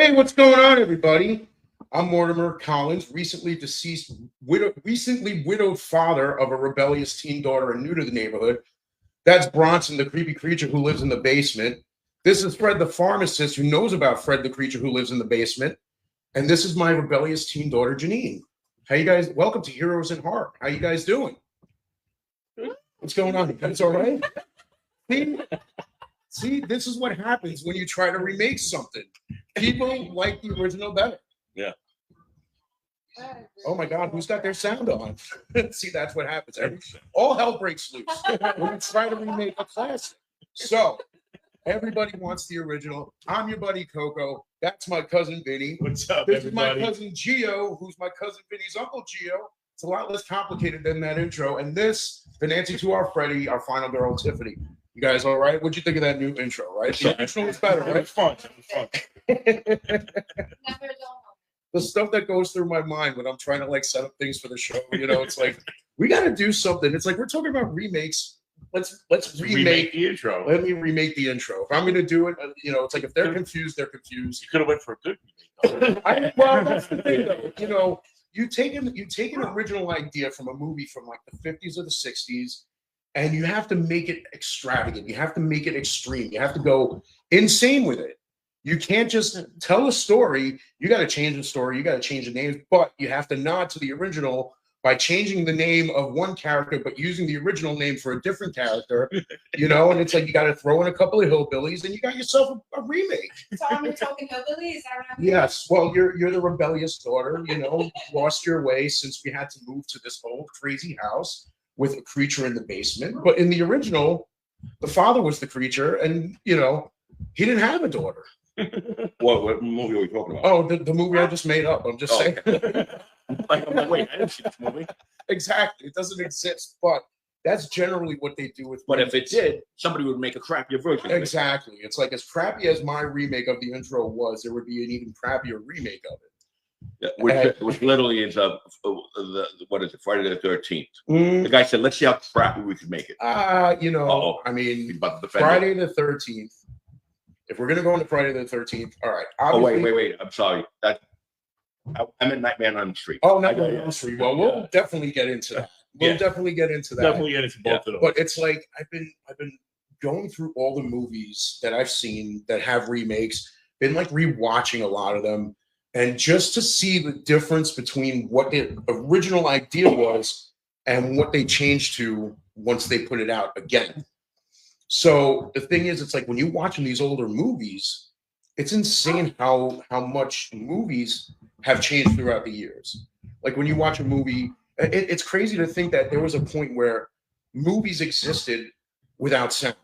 Hey, what's going on, everybody? I'm Mortimer Collins, recently widowed father of a rebellious teen daughter and new to the neighborhood. That's Bronson, the creepy creature who lives in the basement. This is Fred, the pharmacist who knows about Fred, the creature who lives in the basement. And this is my rebellious teen daughter, Janine. How you guys? Welcome to Heroes in Heart. How you guys doing? What's going on? You guys all right? See, this is what happens when you try to remake something. People like the original better. Yeah. Oh my God, who's got their sound on? See, that's what happens. All hell breaks loose when you try to remake a classic. So, everybody wants the original. I'm your buddy Coco. That's my cousin Vinny. What's up, This everybody? is my cousin Gio, who's my cousin Vinny's uncle Gio. It's a lot less complicated than that intro. And this, the Nancy to our Freddie, our final girl Tiffany. You guys all right? What'd you think of that new intro, right? The intro was better, It right? was fun. It was fun. The stuff that goes through my mind when I'm trying to like set up things for the show, you know, it's like we got to do something. It's like we're talking about remakes. Let's remake. the intro. Let me remake the intro. If I'm going to do it, you know, it's like if they're confused, they're confused. You could have went for a good remake. Well, that's the thing, though. You know, you take an original idea from a movie from like the 50s or the 60s, and you have to make it extravagant. You have to make it extreme. You have to go insane with it. You can't just tell a story. You got to change the story. You got to change the names, but you have to nod to the original by changing the name of one character, but using the original name for a different character, you know, and it's like you got to throw in a couple of hillbillies and you got yourself a remake. So I'm talking hillbillies. Yes, well, you're the rebellious daughter, you know, lost your way since we had to move to this old crazy house with a creature in the basement. But in the original, the father was the creature, and you know, he didn't have a daughter. What movie are we talking about? Oh, the movie I just made up. I'm just saying. I'm like, wait, I didn't see this movie. Exactly, it doesn't exist, but that's generally what they do with. But if it did, somebody would make a crappier version. Exactly, it's like as crappy as my remake of the intro was, there would be an even crappier remake of it. Which literally is what is it? Friday the 13th. The guy said, "Let's see how crappy we can make it." You know, Uh-oh. I mean, He's about to defend Friday it. the 13th. If we're gonna go into Friday the 13th, all right. Oh obviously- wait! I'm sorry. I'm in Nightmare on Elm Street. Oh, I not got on you. Elm Street. Well, we'll definitely get into that. We'll Yeah. definitely get into that. Definitely get into both of them. But it's like I've been going through all the movies that I've seen that have remakes, been like rewatching a lot of them, and just to see the difference between what the original idea was and what they changed to once they put it out again. So the thing is, it's like when you're watching these older movies, it's insane how much movies have changed throughout the years. Like when you watch a movie, it's crazy to think that there was a point where movies existed without sound.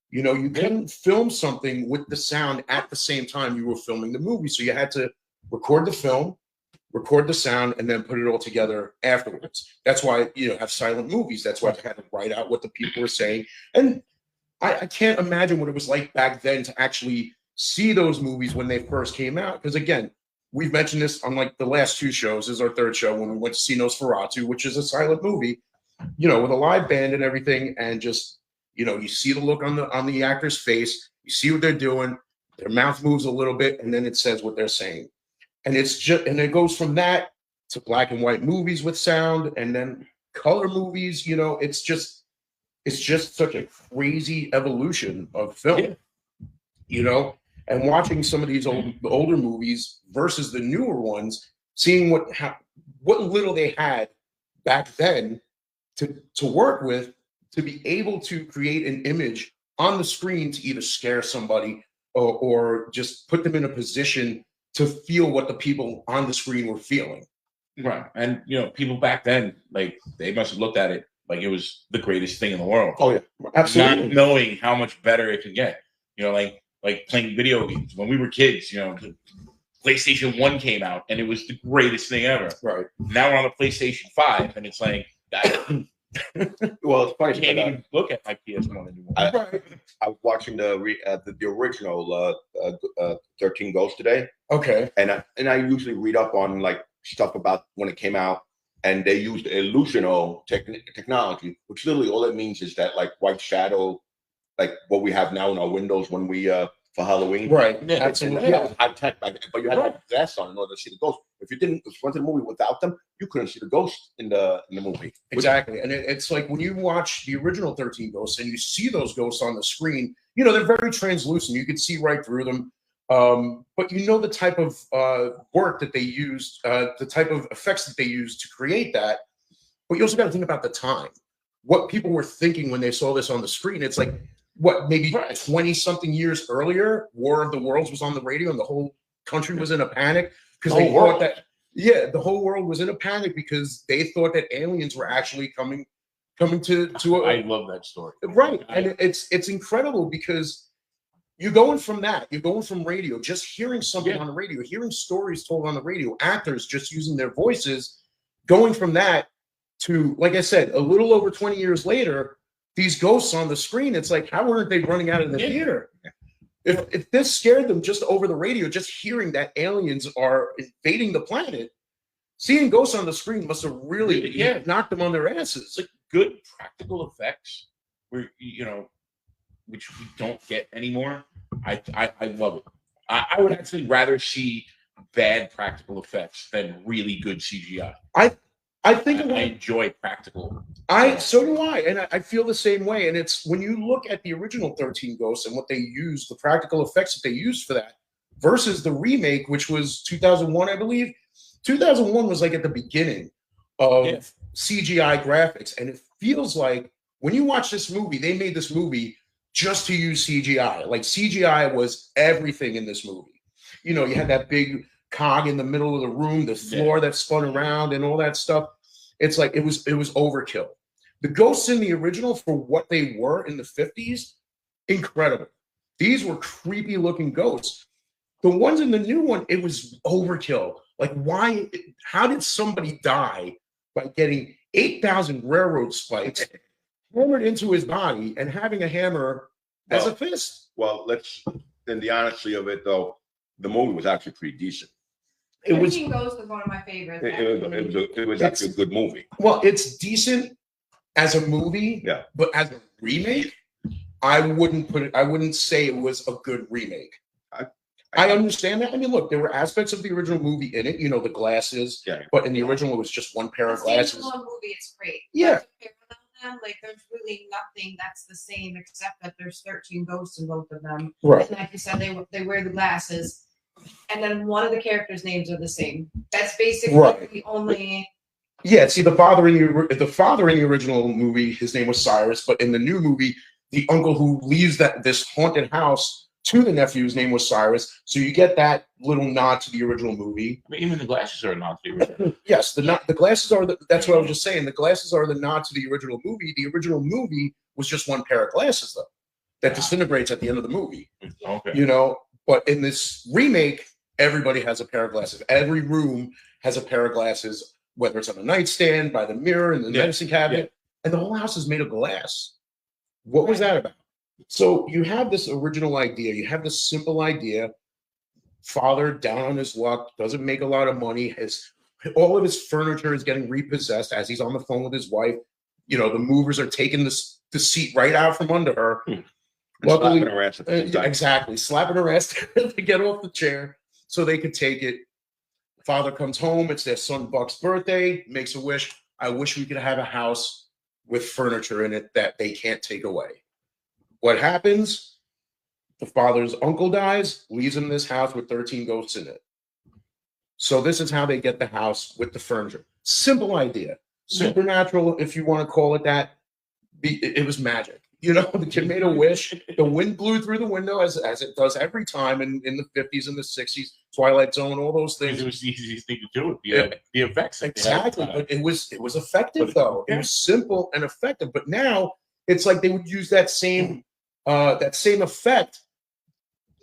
You know, you couldn't film something with the sound at the same time you were filming the movie. So you had to record the film, record the sound, and then put it all together afterwards. That's why, you know, have silent movies. That's why I had to write out what the people were saying. And I can't imagine what it was like back then to actually see those movies when they first came out. Because again, we've mentioned this on like the last two shows. This is our third show when we went to see Nosferatu, which is a silent movie, you know, with a live band and everything. And just, you know, you see the look on the actor's face, you see what they're doing, their mouth moves a little bit, and then it says what they're saying. And it's just, and it goes from that to black and white movies with sound, and then color movies. You know, it's just such a crazy evolution of film. Yeah. You know, and watching some of these older movies versus the newer ones, seeing what little they had back then to work with, to be able to create an image on the screen to either scare somebody or just put them in a position to feel what the people on the screen were feeling. Right. And, you know, people back then, like, they must have looked at it like it was the greatest thing in the world. Oh yeah, absolutely. Not knowing how much better it could get. You know, like playing video games. When we were kids, you know, the PlayStation 1 came out and it was the greatest thing ever. Right. Now we're on the PlayStation 5 and it's like, I Well, it's funny. can't even look at my PS1 anymore. Right. I was watching the original 13 Ghosts today, Okay. and I usually read up on like stuff about when it came out, and they used illusional technology, which literally all it means is that like white shadow, like what we have now in our windows when we for Halloween. Right. Yeah, Absolutely. And that Yeah. was high tech back then, but you had to have glass on in order to see the ghost. If you didn't, if you went to the movie without them, you couldn't see the ghost in the movie. Exactly. And it's like when you watch the original 13 Ghosts and you see those ghosts on the screen, you know, they're very translucent. You can see right through them. But you know the type of work that they used, the type of effects that they used to create that. But you also got to think about the time. What people were thinking when they saw this on the screen. It's like, what, maybe 20 something years earlier, War of the Worlds was on the radio and the whole country was in a panic because they thought that, yeah, the whole world was in a panic because they thought that aliens were actually coming to I love that story. right. And it's incredible because you're going from radio, just hearing something on the radio, hearing stories told on the radio, actors just using their voices, going from that to, like I said, a little over 20 years later, these ghosts on the screen. It's like, how weren't they running out of the theater? If this scared them just over the radio, just hearing that aliens are invading the planet, seeing ghosts on the screen must have really knocked them on their asses. Like good practical effects, where which we don't get anymore. I love it. I would actually rather see bad practical effects than really good CGI. I think I enjoy practical. So do I, and I feel the same way. And it's when you look at the original 13 Ghosts and what they used, the practical effects that they used for that, versus the remake, which was 2001, I believe. 2001 was like at the beginning of CGI graphics, and it feels like when you watch this movie, they made this movie just to use CGI. Like CGI was everything in this movie. You know, you had that big cog in the middle of the room, the floor that spun around, and all that stuff. It's like it was overkill. The ghosts in the original, for what they were in the 50s, incredible. These were creepy looking ghosts. The ones in the new one, it was overkill. Like, why? How did somebody die by getting 8,000 railroad spikes hammered into his body and having a hammer as a fist? Well, in the honesty of it, though, the movie was actually pretty decent. It was 13 Ghosts was one of my favorites. It was actually a good movie. Well, it's decent as a movie, but as a remake, I wouldn't say it was a good remake. I understand that. I mean, look, there were aspects of the original movie in it, you know, the glasses, but in the original it was just one pair of glasses. One movie, it's great. Yeah. Them, like there's really nothing that's the same except that there's 13 ghosts in both of them. Right. And like you said, they wear the glasses, and then one of the characters' names are the same. That's basically the only. Yeah. See, the father in the original movie, his name was Cyrus, but in the new movie, the uncle who leaves this haunted house to the nephew's name was Cyrus. So you get that little nod to the original movie. I mean, even the glasses are a nod to the original. Yes, the glasses are that's what I was just saying. The glasses are the nod to the original movie. The original movie was just one pair of glasses, though, that disintegrates at the end of the movie. Okay. You know, but in this remake, everybody has a pair of glasses. Every room has a pair of glasses, whether it's on the nightstand, by the mirror, in the medicine cabinet, and the whole house is made of glass. What was that about? So you have this original idea, you have this simple idea. Father down on his luck, doesn't make a lot of money. All of his furniture is getting repossessed as he's on the phone with his wife. You know, the movers are taking the seat right out from under her. Luckily, slapping her ass at the same time. Exactly, slapping her ass to get off the chair so they could take it. Father comes home. It's their son Buck's birthday. Makes a wish. I wish we could have a house with furniture in it that they can't take away. What happens? The father's uncle dies, leaves him this house with 13 ghosts in it. So this is how they get the house with the furniture. Simple idea. Supernatural, if you want to call it that. It was magic. You know, the kid made a wish. The wind blew through the window as it does every time in the 50s and the 60s. Twilight Zone, all those things. It was the easiest thing to do with the effects. Exactly, but it was effective though. It was simple and effective. But now it's like they would use that same effect,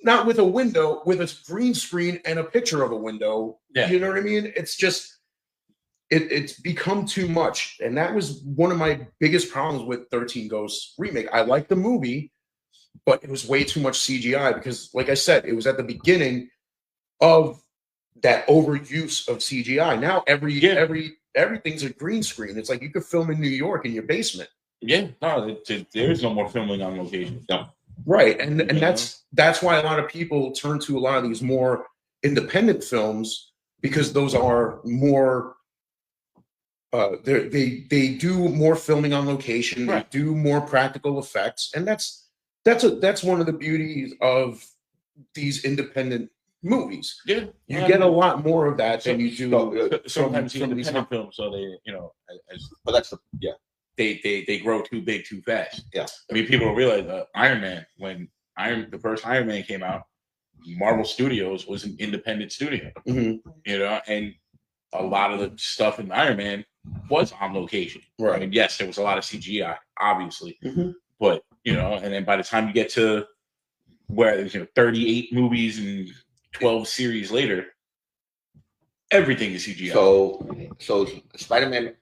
not with a window, with a green screen and a picture of a window. Yeah. You know what I mean? It's just it's become too much. And that was one of my biggest problems with 13 Ghosts remake. I like the movie, but it was way too much CGI because, like I said, it was at the beginning of that overuse of CGI. Now everything's a green screen. It's like you could film in New York in your basement. Yeah, no, there is no more filming on location. No. Right, and You know? that's why a lot of people turn to a lot of these more independent films because those are more. They do more filming on location. Right. They do more practical effects, and that's one of the beauties of these independent movies. Yeah, You get a lot more of that than So- you do. sometimes from these independent films, so they, as But that's the they grow too big too fast. Yeah. I mean, people don't realize Iron Man, when the first Iron Man came out, Marvel Studios was an independent studio, Mhm. and a lot of the stuff in Iron Man was on location. Right. I mean, yes, there was a lot of CGI, obviously, Mhm. but and then by the time you get to where there's 38 movies and 12 series later, everything is CGI. So Spider-Man,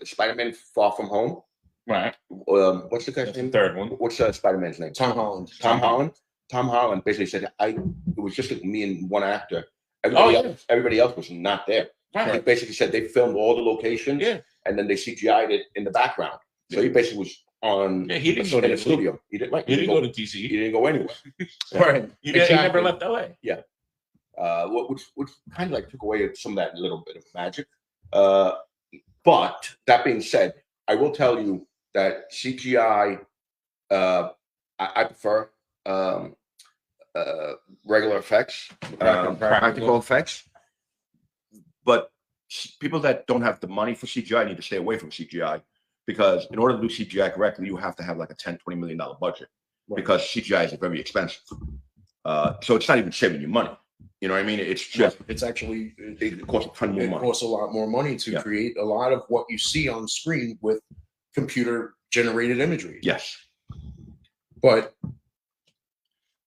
Spider-Man Far From Home. right. What's the guy's That's the name? third one. What's Spider-Man's name? Tom Holland. Tom Holland. Tom Holland basically said, it was just like me and one actor. Oh, Everybody else was not there. He Right. basically said they filmed all the locations, Yeah. and then they CGI'd it in the background. So he basically was on Yeah, he didn't go in to the the studio. He didn't like. He didn't go to He DC. didn't go anywhere. Right. He never left LA. Which kind of like took away some of that little bit of magic. But that being said, I will tell you that CGI, I prefer regular effects, practical effects. But people that don't have the money for CGI need to stay away from CGI, because in order to do CGI correctly, you have to have like a $10-20 million budget, because CGI is very expensive. So it's not even saving you money. You know what I mean? It's just It's actually it costs a ton more it money. costs a lot more money to Yeah. create a lot of what you see on screen with computer generated imagery. Yes. But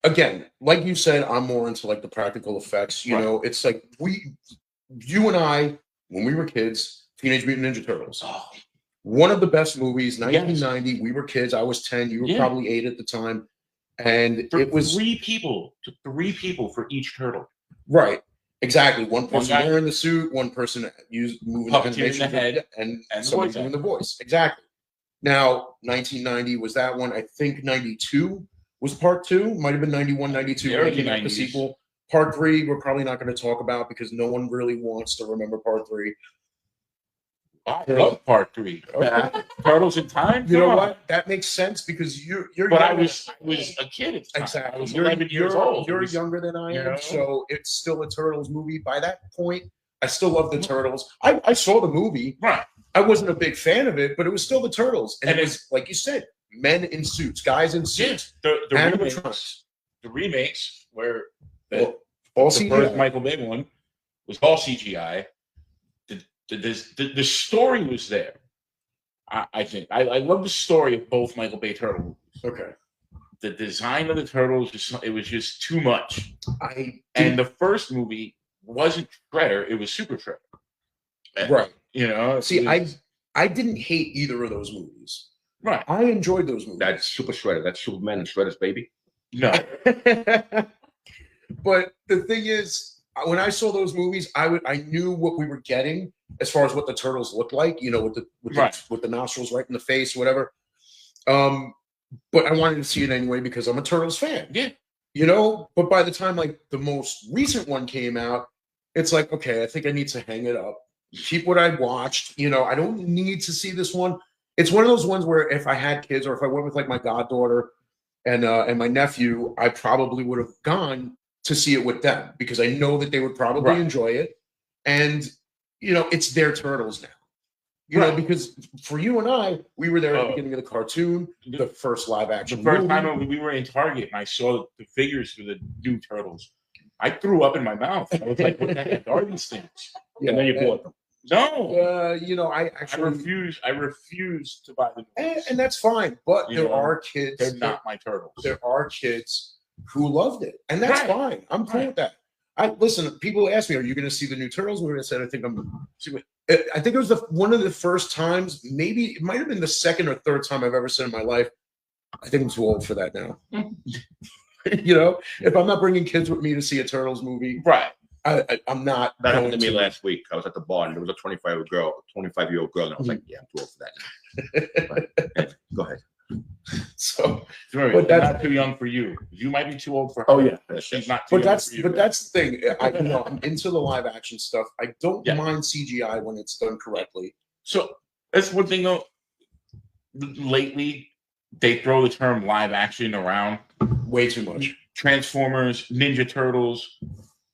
again, like you said, I'm more into like the practical effects. You Right. know, it's like you and I, when we were kids, Teenage Mutant Ninja Turtles. Oh, One of the best movies, Yes. 1990. We were kids. I was 10. You were Yeah. probably 8 at the time. And for it was three people for each turtle. right. Exactly. One person guy- wearing the suit, one person moving Puppeteering animation, the head, and and the somebody voice doing actor. the voice. Exactly. Now, 1990 was that one. I think 92 was part 2. Might have been 91, 92. The when they early came out with the 90s. sequel. Part 3, we're probably not going to talk about because no one really wants to remember part 3. I love part 3. Okay. Turtles in Time. You know Come on. what? That makes sense because you're. But I younger- was a kid at the time. exactly. I was You're 11 years you're- old. You're It was- younger than I you am, know? so it's still a Turtles movie. By that point, I still love the Turtles. I saw the movie. Right. I wasn't a big fan of it, but it was still the Turtles, and And it was like you said, men in suits, guys in Yeah. suits, The animatronics, remakes where all the first CGI. Michael Bay one was all CGI. The story was there. I think I love the story of both Michael Bay turtle movies. Okay, The design of the turtles it was just too much. I And the first movie wasn't Shredder; it was Super Shredder. right. You know. See, it was- I didn't hate either of those movies. right. I enjoyed those movies. That's Super Shredder. That's Superman and Shredder's baby. No. But the thing is, when I saw those movies, I knew what we were getting as far as what the turtles looked like. You know, Right. with the nostrils right in the face, whatever. But I wanted to see it anyway because I'm a Turtles fan. Yeah. You know, but by the time like the most recent one came out, it's like, okay, I think I need to hang it up. Keep what I watched. You know, I don't need to see this one. It's one of those ones where if I had kids or if I went with like my goddaughter and my nephew, I probably would have gone to see it with them because I know that they would probably Right. enjoy it. And you know, it's their turtles now. You know, Right. because for you and I, we were there at the Oh. beginning of the cartoon, the first live The action first movie. time we were in Target and I saw the figures for the new turtles, I threw up in my mouth. I was like, "What the heck are these things?" Yeah, And then you bought them. No, you know, I I actually, refuse. I refuse to buy the movies. and that's fine. But You there know, are kids. They're not my turtles. There are kids who loved it, and that's Right. fine. I'm cool Right. with that. I listen. People ask me, "Are you going to see the new Turtles movie?" I said, "I think I'm." I think it was one of the first times. Maybe it might have been the second or third time I've ever said in my life. I think I'm too old for that now. You know, if I'm not bringing kids with me to see a Turtles movie, Right. I'm not. That happened to going me last week. I was at the bar and there was a 25-year-old girl, and I was like, "Yeah, I'm too old for that." But, go ahead. So Sure, But that's- not too young for you. You might be too old for her. Oh, yeah. She's not too But young that's for you. the thing. I'm into the live action stuff. I don't Yeah. mind CGI when it's done correctly. So that's one thing though. Lately, they throw the term live action around. Way too much. Transformers, Ninja Turtles,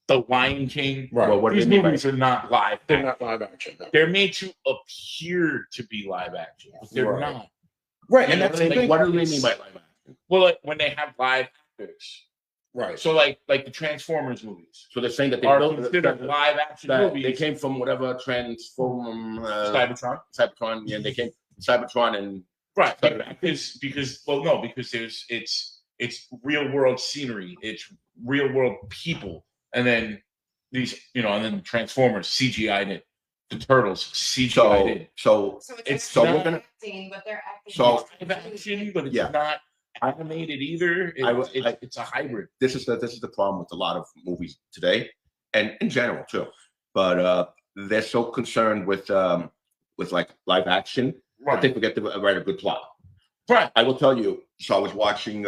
The Lion King. Right. Well, what do These they mean by movies are not live. They're action. not live action. No. They're made to appear to be live action, but they're Right. not. Right, Yeah, and that's the thing. What do they mean by live action? Well, like when they have live actors. Right. So like the Transformers movies So they're saying that they are built considered live action that movies. they came from whatever Cybertron. Cybertron, yeah, they came from Cybertron and Right, Cybertron. because it's real world scenery, it's real world people, and then these and then Transformers CGI'd it, the Turtles CGI'd it. so So It's so not- we're gonna acting, but they're acting. So- It's live action, but it's Yeah. not animated either. It's a hybrid. this is the problem with a lot of movies today, and in general too. But they're so concerned with like live action that they forget to write a good plot. Right. I will tell you. So I was watching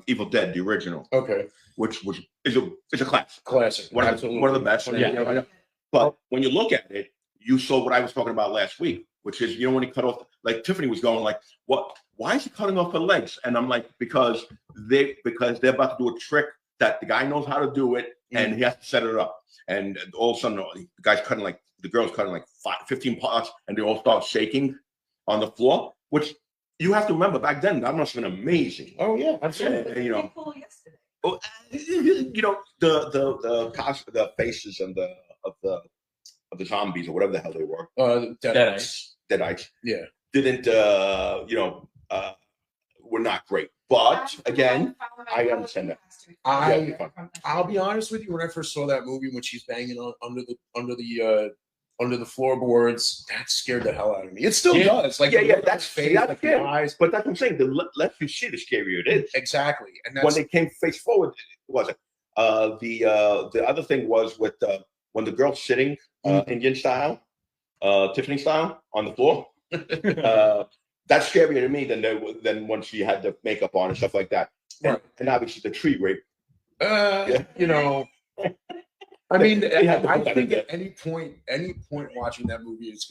Evil Dead, the original, Okay. which is a classic, Classic. one of Absolutely. the best. Yeah. You know, but when you look at it, you saw what I was talking about last week, which is when he cut off, like Tiffany was going like, "What? Why is he cutting off her legs?" And I'm like, because they're about to do a trick that the guy knows how to do it, and he has to set it up. And all of a sudden, the guy's cutting the girl's cutting 15 parts, and they all start shaking on the floor. Which you have to remember back then, that must have been amazing. Oh yeah, absolutely. You know, Cool yesterday. the faces and of the zombies or whatever the hell they were, Deadites. deadites, Yeah. didn't were not great. But again, I understand that. I'll be honest with you. When I first saw that movie, when she's banging on under the floorboards, that scared the hell out of me. It still does. Like Yeah, the look on that's his face, that's like the scary. eyes. But that's what I'm saying. The less you see, the scarier it is. Exactly, and When that's they came face forward, it wasn't. The other thing was with when the girl's sitting Indian style, Tiffany style on the floor. That's scarier to me than when she had the makeup on and stuff like that. Right. And obviously the tree rape. you know. I mean, They had to I put that think in at any point watching that movie is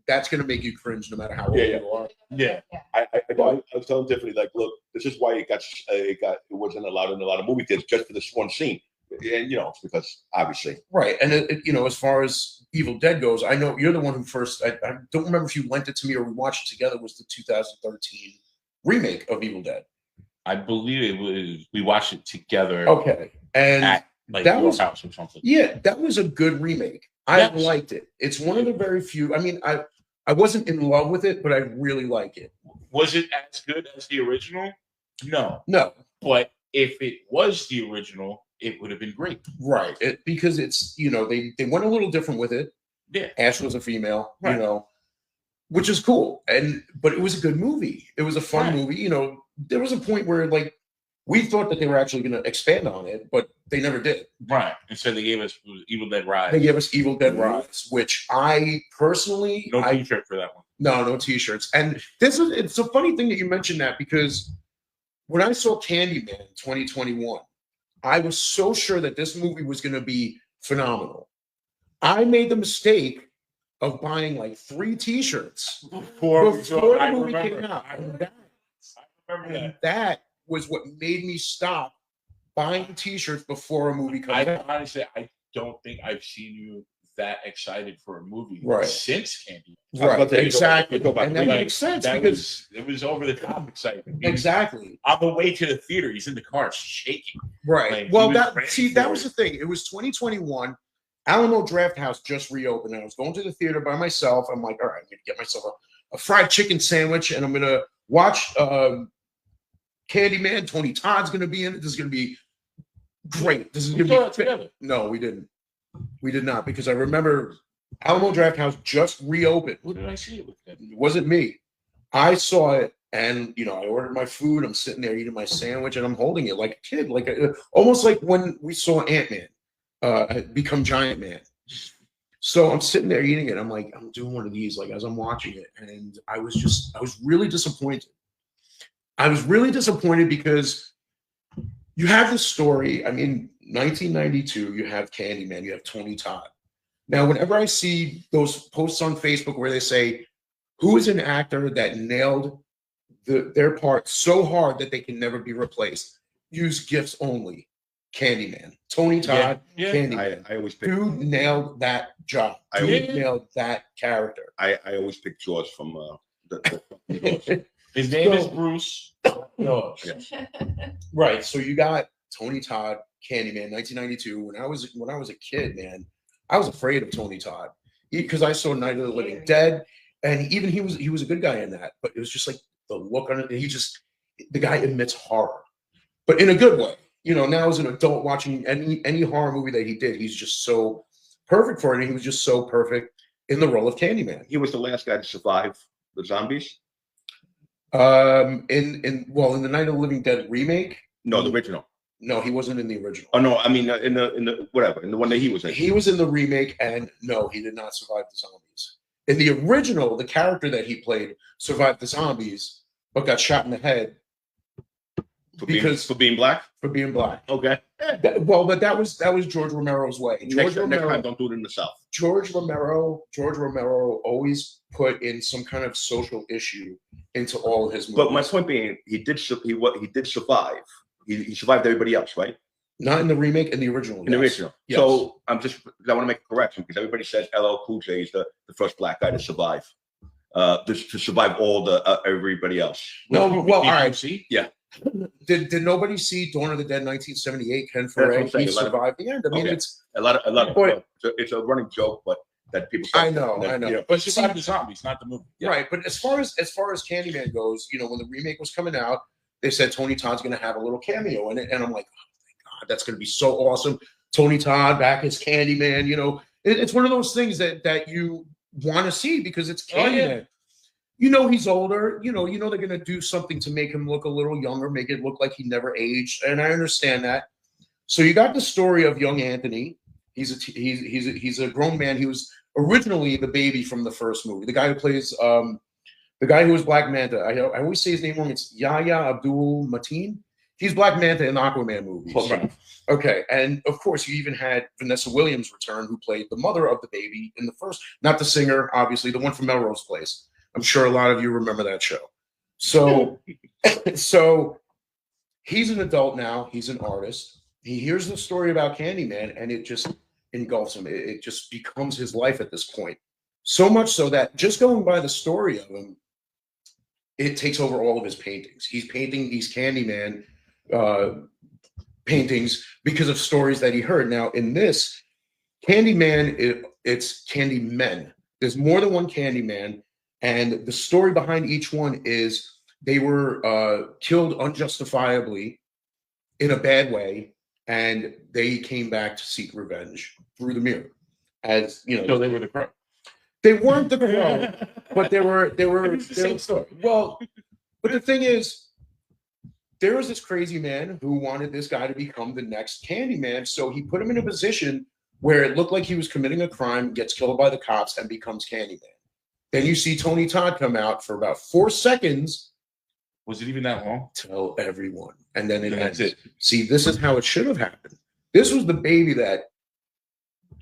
that's gonna make you cringe no matter how old Yeah. you are. Yeah. I was telling Tiffany, like, look, this is why it wasn't allowed in a lot of movie theaters just for this one scene. And it's because obviously. Right, and as far as Evil Dead goes, I know you're the one who first. I don't remember if you lent it to me or we watched it together. Was the 2013 remake of Evil Dead? I believe it was. We watched it together Okay, and at like that your was- house or something. yeah, that was a good remake. I Yes. liked it. It's one of the very few. I mean, I wasn't in love with it, but I really like it. Was it as good as the original? No, No, but if it was the original, it would have been great. right, because it's they went a little different with it. Yeah. Ash was a female, Right. which is cool. But it was a good movie. It was a fun Right. movie. There was a point where we thought that they were actually going to expand on it, but they never did. Right. Instead, they gave us Evil Dead Rise. They gave us Evil Dead Rise, which I personally, No T-shirt for that one. no T-shirts. And it's a funny thing that you mentioned that, because when I saw Candyman in 2021, I was so sure that this movie was going to be phenomenal. I made the mistake of buying like 3 T-shirts before the movie came out. I remember that. And that was what made me stop buying T-shirts before a movie comes out. Honestly, I don't think I've seen you that excited for a movie Right. since Candy. Right, But there you go. exactly. Go back. And that Like, makes sense that because it was over the top excitement. He was exactly. on the way to the theater, he's in the car shaking. Right. Like, Well, he was ready that for was it. the thing. It was 2021. Alamo Drafthouse just reopened. And I was going to the theater by myself. I'm like, all right, I'm gonna get myself a fried chicken sandwich, and I'm gonna watch Candyman. Tony Todd's gonna be in it. This is gonna be great. This is We gonna saw be it together. No, we didn't. We did not, because I remember Alamo Drafthouse just reopened. Who did I see it with? It wasn't me. I saw it, and I ordered my food. I'm sitting there eating my sandwich, and I'm holding it like a kid, almost like when we saw Ant-Man become Giant Man. So I'm sitting there eating it. I'm like, I'm doing one of these, like as I'm watching it, and I was really disappointed. I was really disappointed because you have this story. I mean, 1992, you have Candyman, you have Tony Todd. Now, whenever I see those posts on Facebook where they say, who is an actor that nailed their part so hard that they can never be replaced? Use gifts only. Candyman. Tony Todd, Yeah. Candyman. I always pick. Dude nailed that job. I Dude always- nailed that character. I always pick Jaws from the His name is So- Bruce. No. Yes. Right. So you got Tony Todd, Candyman, 1992. When I was a kid, man, I was afraid of Tony Todd because I saw Night of the Living Dead, and even he was a good guy in that. But it was just like the look on it. The guy emits horror, but in a good way. You know, now as an adult watching any horror movie that he did, he's just so perfect for it. And he was just so perfect in the role of Candyman. He was the last guy to survive the zombies. In the Night of the Living Dead remake, No, the original. no, he wasn't in the original. Oh no, I mean in the whatever, in the one that he was in. He was in the remake, and no, he did not survive the zombies. In the original, the character that he played survived the zombies, but got shot in the head for being black. for being black. Okay. But that was George Romero's way. Next time, don't do it in the South. George Romero always put in some kind of social issue into all of his movies. But my point being, he did survive. He survived everybody else, right? Not in the remake, in the original. In the yes. original. Yes. So I want to make a correction because everybody says LL Cool J is the first black guy to survive. To survive all everybody else. No, well, all right. See? Did nobody see Dawn of the Dead 1978? Ken That's what I'm Foray, saying, he a lot of- survived the end. I mean, Okay. it's A lot of But- it's a running joke, but that people. I know. But she survived the zombies, not the movie. Right, but as far as Candyman goes, you know, when the remake was coming out, they said Tony Todd's going to have a little cameo in it, and I'm like, oh my god, that's going to be so awesome. Tony Todd back as Candyman, you know, it's one of those things that you want to see because it's Oh, yeah. Candyman. You know he's older. You know they're going to do something to make him look a little younger, make it look like he never aged, and I understand that. So you got the story of young Anthony. He's a grown man. He was originally the baby from the first movie. The guy who plays the guy who was Black Manta. I always say his name wrong. It's Yahya Abdul Mateen. He's Black Manta in the Aquaman movies. Right. Okay, and of course you even had Vanessa Williams return, who played the mother of the baby in the first, not the singer, obviously, the one from Melrose Place. I'm sure a lot of you remember that show. So he's an adult now. He's an artist. He hears the story about Candyman, and it just engulfs him. It just becomes his life at this point. So much so that just going by the story of him, it takes over all of his paintings. He's painting these Candyman paintings because of stories that he heard. Now, in this, Candyman, it's Candymen. There's more than one Candyman. And the story behind each one is they were killed unjustifiably in a bad way, and they came back to seek revenge through the mirror. As you know, So they were the crow. they weren't the crow, but they were. It's the same story. Well, but the thing is, there was this crazy man who wanted this guy to become the next Candyman, so he put him in a position where it looked like he was committing a crime, gets killed by the cops, and becomes Candyman. Then you see Tony Todd come out for about 4 seconds. Was it even that long? Tell everyone. And then it That's ends. it. See, this is how it should have happened. This was the baby that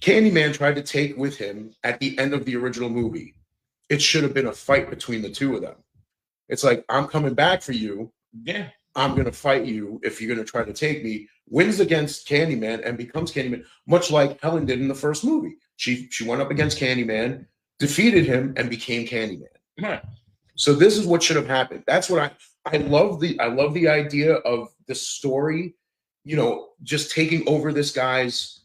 Candyman tried to take with him at the end of the original movie. It should have been a fight between the two of them. It's like, I'm coming back for you. Yeah. I'm going to fight you if you're going to try to take me. Wins against Candyman and becomes Candyman, much like Helen did in the first movie. She went up against Candyman, defeated him, and became Candyman. Right. So this is what should have happened. That's what I love the idea of the story, you know, just taking over this guy's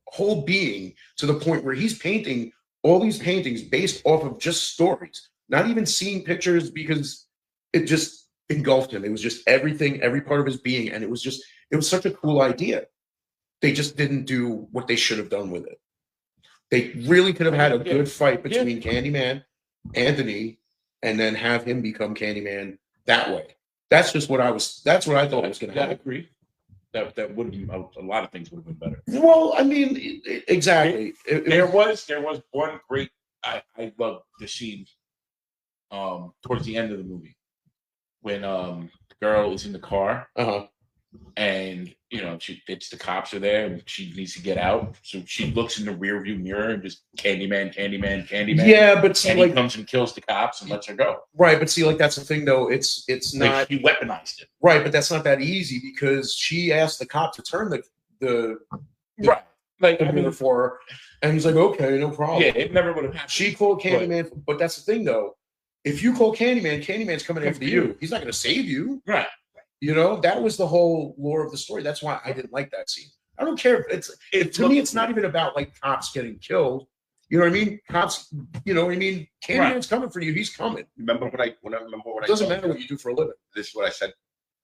whole being to the point where he's painting all these paintings based off of just stories, not even seeing pictures, because it just engulfed him. It was just everything, every part of his being, and it was such a cool idea. They just didn't do what they should have done with it. They really could have had a good fight between Candyman, Anthony, and then have him become Candyman that way. That's what I thought was going to I happen. agree. That would have been a lot of things would have been better. Well, I mean, exactly. There was one great. I love the scene towards the end of the movie when the girl is in the car Uh-huh. and it's the cops are there and she needs to get out, so she looks in the rear view mirror and just Candyman. Yeah, but see, And he like, comes and kills the cops and lets her go. right, but see, like, that's the thing, though. It's Like not he weaponized it. right, but that's not that easy because she asked the cop to turn the Right. Like I mirror mean, for her, and he's like, okay, no problem. yeah, it never would have happened. She called Candyman, but that's the thing, though. If you call Candyman, Candyman's coming Come after for you. you. He's not going to save you. Right. You know, that was the whole lore of the story. That's why I didn't like that scene. I don't care. To me, it's not even about like cops getting killed. You know what I mean? Cops. You know what I mean? Candyman's coming for you. He's coming. Remember what I remember what It doesn't I matter what you do for a living. This is what I said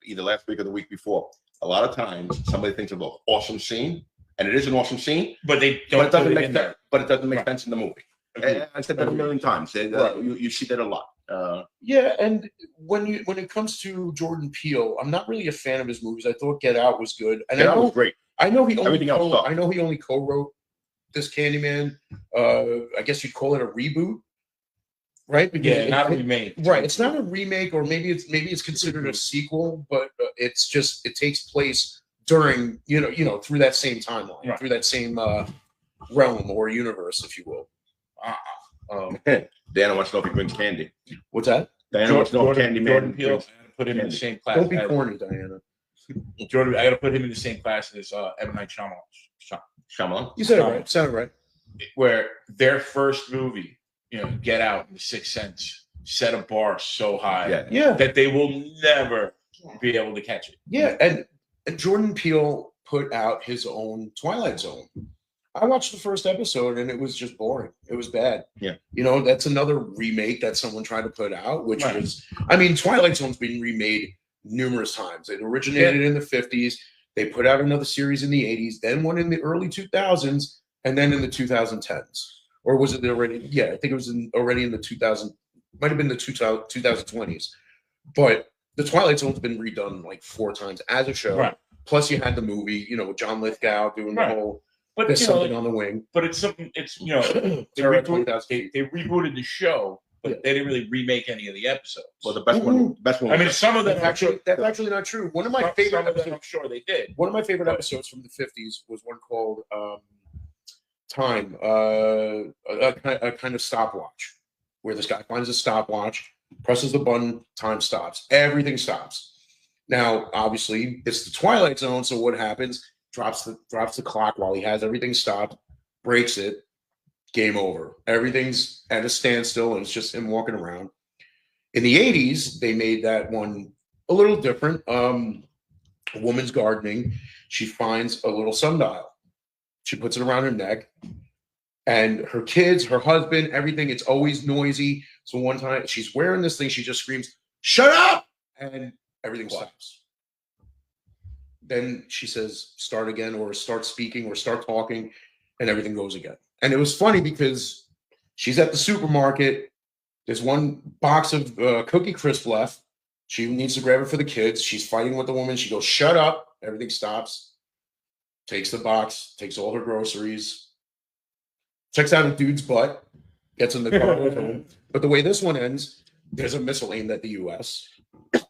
either last week or the week before. A lot of times somebody thinks of an awesome scene, and it is an awesome scene, But they but don't it doesn't put it make in sense. there. But it doesn't make Right. sense in the movie. Agreed. I said that a million times. Right. You see that a lot. Yeah, and when it comes to Jordan Peele, I'm not really a fan of his movies. I thought Get Out was good, and Get Out was great. I know he only Everything else sucked. I know he only co-wrote this Candyman. I guess you'd call it a reboot, right? Because Yeah, not a remake. right. It's not a remake, or maybe it's considered a sequel, but it's just it takes place during through that same timeline, Right. through that same realm or universe, if you will. Diana wants to know if he brings candy. What's that? Diana wants to know if Jordan Candyman Peele, I brings gotta put him in the Candy. same class. Don't be as- corny, Diana. Jordan, I got to put him in the same class as M. Night Shyamalan. Shyamalan. You said it right. Sounded right. Where their first movie, Get Out and The Sixth Sense, set a bar so high Yeah. Yeah. that they will never be able to catch it. Yeah, and Jordan Peele put out his own Twilight Zone. I watched the first episode and it was just boring. It was bad. Yeah. That's another remake that someone tried to put out, which Right. was, I mean, Twilight Zone's been remade numerous times. It originated in the 50s. They put out another series in the 80s, then one in the early 2000s, and then in the 2010s. Or was it already? Yeah, I think it was already in the 2000, might have been the 2020s. But the Twilight Zone's been redone like 4 times as a show. Right. Plus, you had the movie, with John Lithgow doing Right. the whole But "There's something on the wing." but it's something. It's they, Terror at rebooted, 20,000 feet. they rebooted the show, but Yeah. they didn't really remake any of the episodes. Well, the best one. Best one. I mean, some of them That's actually not true. One of my some favorite of them, episodes. I'm sure they did. One of my favorite But- episodes from the 50s was one called Time, a kind of stopwatch, where this guy finds a stopwatch, presses the button, time stops, everything stops. Now, obviously, it's the Twilight Zone, so what happens? Drops the clock while he has everything stopped, breaks it, game over. Everything's at a standstill, and it's just him walking around. In the 80s, they made that one a little different. A woman's gardening. She finds a little sundial. She puts it around her neck, and her kids, her husband, everything, it's always noisy. So one time she's wearing this thing, she just screams, "Shut up!" And everything stops. Then she says, "Start again," or "Start speaking," or "Start talking," and everything goes again. And it was funny because she's at the supermarket. There's one box of Cookie Crisp left. She needs to grab it for the kids. She's fighting with the woman. She goes, "Shut up." Everything stops. Takes the box, takes all her groceries, checks out a dude's butt, gets in the car with him. But the way this one ends, there's a missile aimed at the U.S.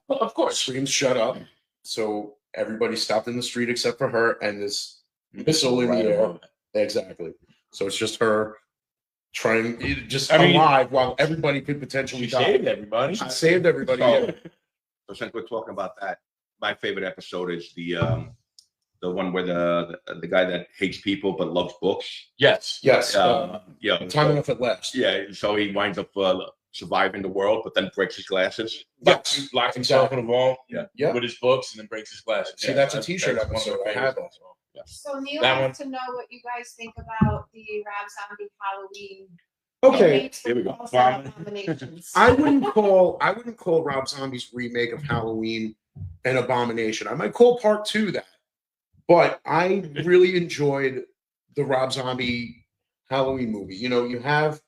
Of course. Screams, "Shut up." So everybody stopped in the street except for her and this missile in the air. Exactly. So it's just her trying, alive while everybody could potentially She die. saved everybody. She saved everybody. So- Yeah. So since we're talking about that, my favorite episode is the one where the guy that hates people but loves books. Yes. Yes. Yeah. Time enough at last. Yeah. So he winds up surviving the world, but then breaks his glasses. Locks himself in a vault Yeah. with his books and then breaks his glasses. See, that's a t-shirt one of my episode. I favorites have that. also. Yeah. So Neil That wants to know what you guys think about the Rob Zombie Halloween. Okay. remakes here we with go. also Abominations. I wouldn't call Rob Zombie's remake of Halloween an abomination. I might call part 2 that. But I really enjoyed the Rob Zombie Halloween movie. You have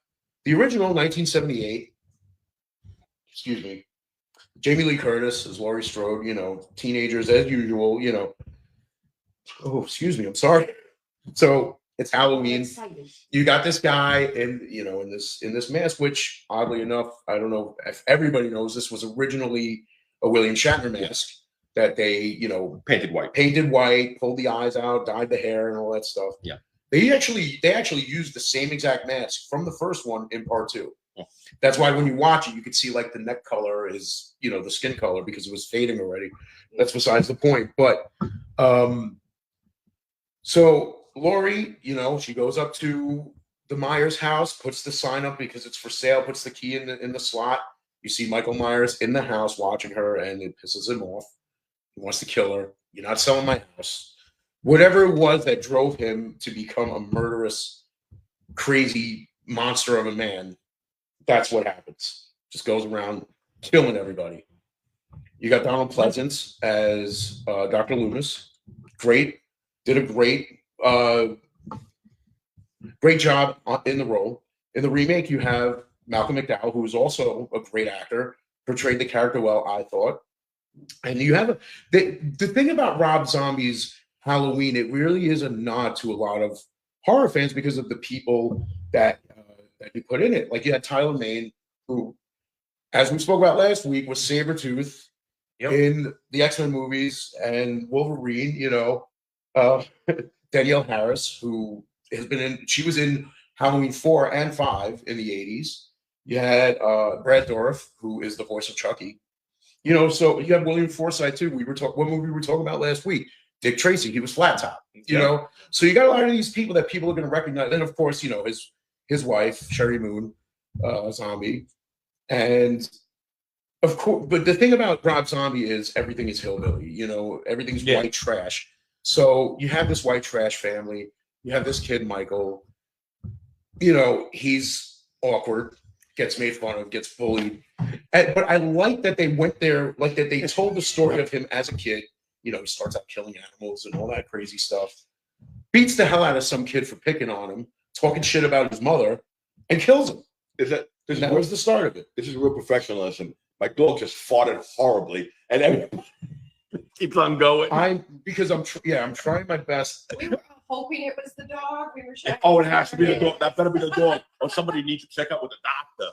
the original 1978. Excuse me. Jamie Lee Curtis as Laurie Strode, teenagers as usual, Oh, excuse me, I'm sorry. So it's Halloween. Excited. You got this guy in this mask, which oddly enough, I don't know if everybody knows, this was originally a William Shatner mask that they, you know, Painted white. pulled the eyes out, dyed the hair, and all that stuff. Yeah. They actually used the same exact mask from the first one in part 2. Yeah. That's why when you watch it, you can see like the neck color is, you know, the skin color because it was fading already. That's besides the point. But so Laurie, you know, she goes up to the Myers house, puts the sign up because it's for sale, puts the key in the slot. You see Michael Myers in the house watching her, and it pisses him off. He wants to kill her. You're not selling my house. Whatever it was that drove him to become a murderous, crazy monster of a man, that's what happens. Just goes around killing everybody. You got Donald Pleasance as Dr. Loomis. Great. Did a great job in the role. In the remake, you have Malcolm McDowell, who is also a great actor, portrayed the character well, I thought. And you have the thing about Rob Zombie's Halloween, it really is a nod to a lot of horror fans because of the people that you put in it. Like you had Tyler Mane, who, as we spoke about last week, was Sabretooth in the X-Men movies and Wolverine, you know. Danielle Harris, who has been in, she was in Halloween 4 and 5 in the 80s. You had Brad Dourif, who is the voice of Chucky. You know, so you have William Forsythe too. What movie we were talking about last week? Dick Tracy. He was Flat Top. You know, so you got a lot of these people that people are going to recognize. And of course, you know, his wife Sherry Moon, Zombie, and of course. But the thing about Rob Zombie is everything is hillbilly. You know, everything's white trash. So you have this white trash family. You have this kid Michael. You know, he's awkward, gets made fun of, gets bullied. But I like that they went there, like that they told the story of him as a kid. You know, he starts out killing animals and all that crazy stuff. Beats the hell out of some kid for picking on him, talking shit about his mother, and kills him. That was the start of it. This is real professionalism. My dog just farted horribly, and everybody keeps on going. I'm trying my best. We were hoping it was the dog. We were checking. Oh, it has to be the dog. That better be the dog, or somebody needs to check out with the doctor.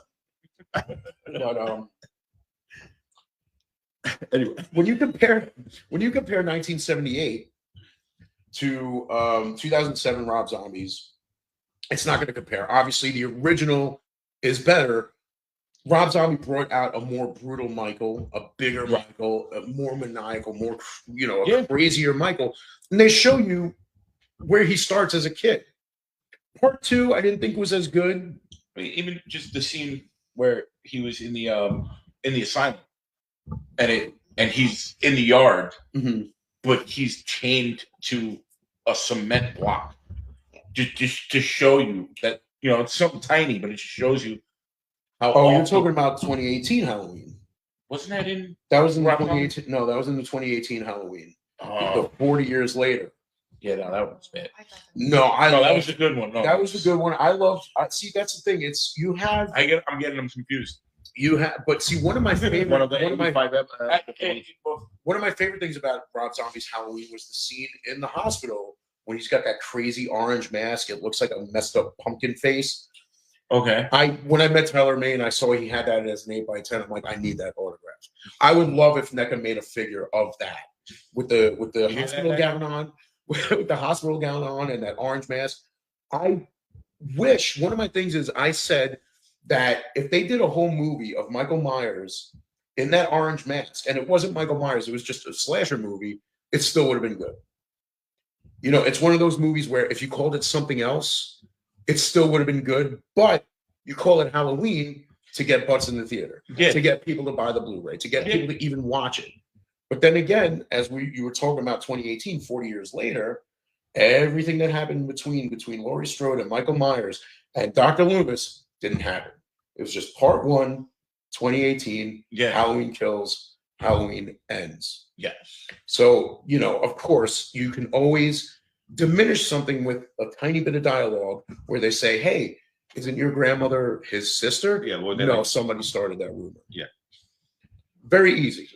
But Anyway, when you compare 1978 to 2007 Rob Zombies, it's not going to compare. Obviously, the original is better. Rob Zombie brought out a more brutal Michael, a bigger Michael, a more maniacal, more a crazier Michael, and they show you where he starts as a kid. Part 2, I didn't think was as good. I mean, even just the scene where he was in the asylum, and he's in the yard, but he's chained to a cement block, just to show you that it's something tiny, but it just shows you how. Oh, you're talking about 2018 Halloween? Wasn't that in? That was in 2018. No, that was in the 2018 Halloween. Oh, 40 years later. Yeah, no, that one's bad. No, that was a good one. No, that was a good one. I loved. See, that's the thing. It's you have. I'm getting them confused. You have, but see, one of my favorite. one of my favorite things about Rob Zombie's Halloween was the scene in the hospital when he's got that crazy orange mask. It looks like a messed up pumpkin face. Okay. When I met Tyler Mane, I saw he had that as an 8x10. I'm like, I need that autograph. I would love if NECA made a figure of that with the hospital gown on. With the hospital gown on and that orange mask. I wish, one of my things is I said that if they did a whole movie of Michael Myers in that orange mask, and it wasn't Michael Myers, it was just a slasher movie, it still would have been good. It's one of those movies where if you called it something else, it still would have been good, but you call it Halloween to get butts in the theater, to get people to buy the Blu-ray, to get people to even watch it. But then again, as you were talking about 2018, 40 years later, everything that happened between Laurie Strode and Michael Myers and Dr. Loomis didn't happen. It was just part 1, 2018, Halloween kills, Halloween ends. Yes. So, of course, you can always diminish something with a tiny bit of dialogue where they say, hey, isn't your grandmother his sister? Yeah, well, no, somebody started that rumor. Yeah. Very easy.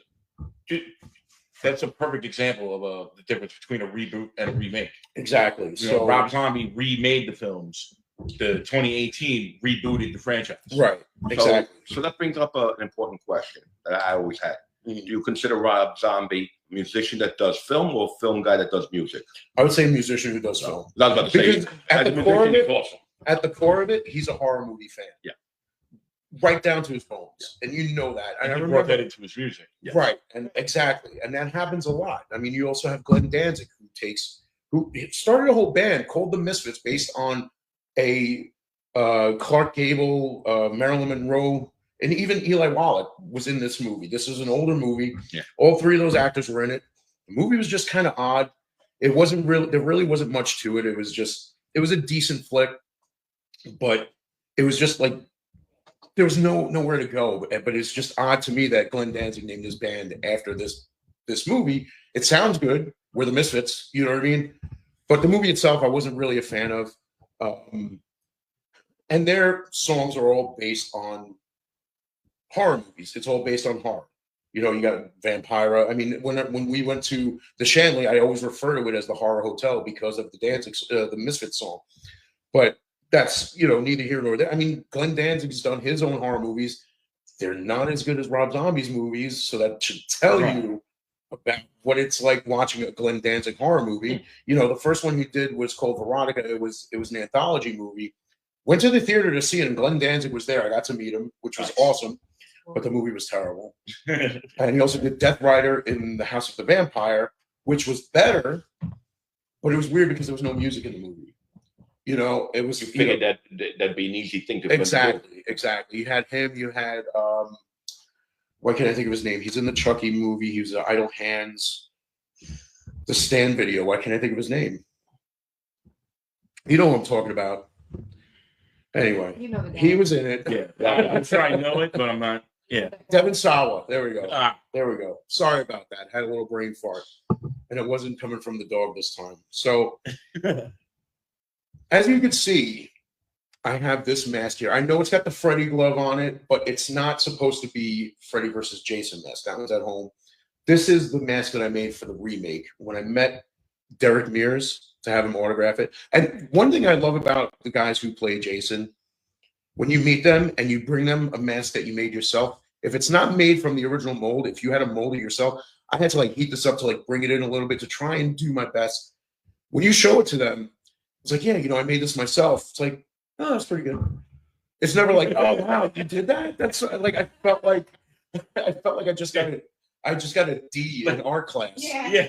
That's a perfect example of the difference between a reboot and a remake. Exactly. So Rob Zombie remade the films. The 2018 rebooted the franchise. Right. Exactly. So that brings up an important question that I always had. do you consider Rob Zombie a musician that does film or a film guy that does music? I would say a musician who does film. I was about to say, Because at as the a core of musician, it, he's awesome. at the core of it, he's a horror movie fan. Yeah. Right down to his bones. And you know that. And I he brought remember that into his music. Yeah. right. And exactly. And that happens a lot. I mean, you also have Glenn Danzig who started a whole band called the Misfits based on a Clark Gable, Marilyn Monroe, and even Eli Wallach was in this movie. This is an older movie. Yeah. All three of those actors were in it. The movie was just kind of odd. It wasn't real. There really wasn't much to it. It was a decent flick, but it was just like there was nowhere to go. But it's just odd to me that Glenn Danzig named his band after this movie. It sounds good. We're the Misfits, you know what I mean? But the movie itself, I wasn't really a fan of. And their songs are all based on horror movies. It's all based on horror. You know, you got Vampira. I mean, when we went to the Shanley, I always refer to it as the Horror Hotel because of the the Misfits song. But that's, you know, neither here nor there. I mean, Glenn Danzig's done his own horror movies. They're not as good as Rob Zombie's movies, so that should tell you about what it's like watching a Glenn Danzig horror movie. You know, the first one he did was called Veronica. It was an anthology movie. Went to the theater to see it, and Glenn Danzig was there. I got to meet him, which was awesome, but the movie was terrible. And he also did Death Rider in the House of the Vampire, which was better, but it was weird because there was no music in the movie. You know, it was You figured that'd be an easy thing to exactly. You had him. You had why can't I think of his name? He's in the Chucky movie. He was Idle Hands, the Stand video. Why can't I think of his name? You know what I'm talking about. Anyway, You know the guy. he was in it. Yeah, I'm sure I know it, but I'm not. Yeah. Devin Sawa. There we go. Ah, There we go. Sorry about that. Had a little brain fart, and it wasn't coming from the dog this time. So, as you can see, I have this mask here. I know it's got the Freddy glove on it, but it's not supposed to be Freddy versus Jason mask. That one's at home. This is the mask that I made for the remake when I met Derek Mears to have him autograph it. And one thing I love about the guys who play Jason, when you meet them and you bring them a mask that you made yourself, if it's not made from the original mold, if you had to mold it yourself, I had to like heat this up to like bring it in a little bit to try and do my best. When you show it to them, it's like, yeah, you know, I made this myself. It's like, oh, that's pretty good. It's never like, oh wow, you did that? That's like I felt like I just got a D in art class. Yeah. yeah.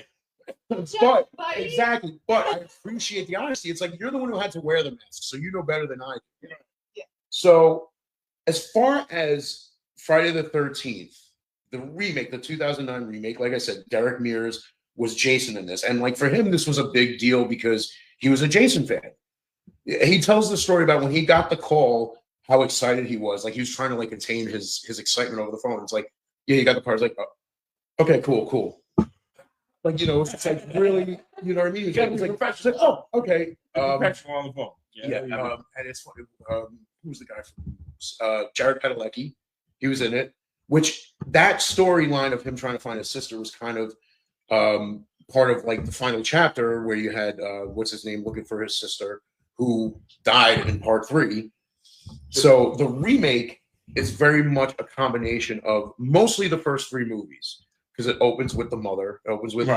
But buddy. exactly. But I appreciate the honesty. It's like you're the one who had to wear the mask, so you know better than I do. Yeah. So as far as Friday the 13th, the remake, the 2009 remake, like I said, Derek Mears was Jason in this. And like for him, this was a big deal because he was a Jason fan. He tells the story about when he got the call, how excited he was. Like he was trying to like contain his excitement over the phone. It's like, yeah, you got the part. It's like, oh, okay, cool. Like, you know, it's like really, you know what I mean? It's like, oh, okay. Professional on the phone. Yeah, and it's funny. Who's the guy from Jared Padalecki? He was in it. Which that storyline of him trying to find his sister was kind of part of like the final chapter where you had what's his name looking for his sister who died in part 3. So the remake is very much a combination of mostly the first 3 movies because it opens with the mother. It opens with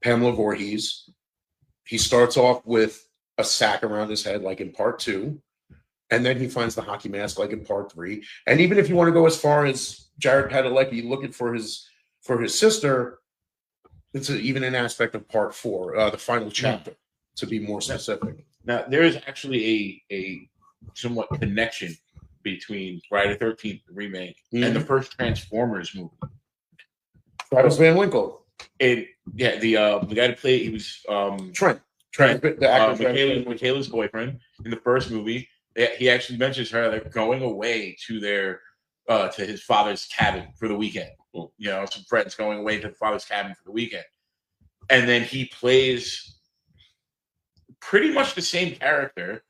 Pamela Voorhees. He starts off with a sack around his head, like in part 2, and then he finds the hockey mask, like in part 3. And even if you want to go as far as Jared Padalecki looking for his sister, it's even an aspect of part 4, the final chapter, to be more specific. Now there is actually a somewhat connection between Friday the 13th remake and the first Transformers movie. Travis Van Winkle. And yeah, the guy to play, he was Trent, the actor, Michaela's boyfriend in the first movie. He actually mentions her like going away to their to his father's cabin for the weekend. You know, some friends going away to the father's cabin for the weekend, and then he plays pretty much the same character,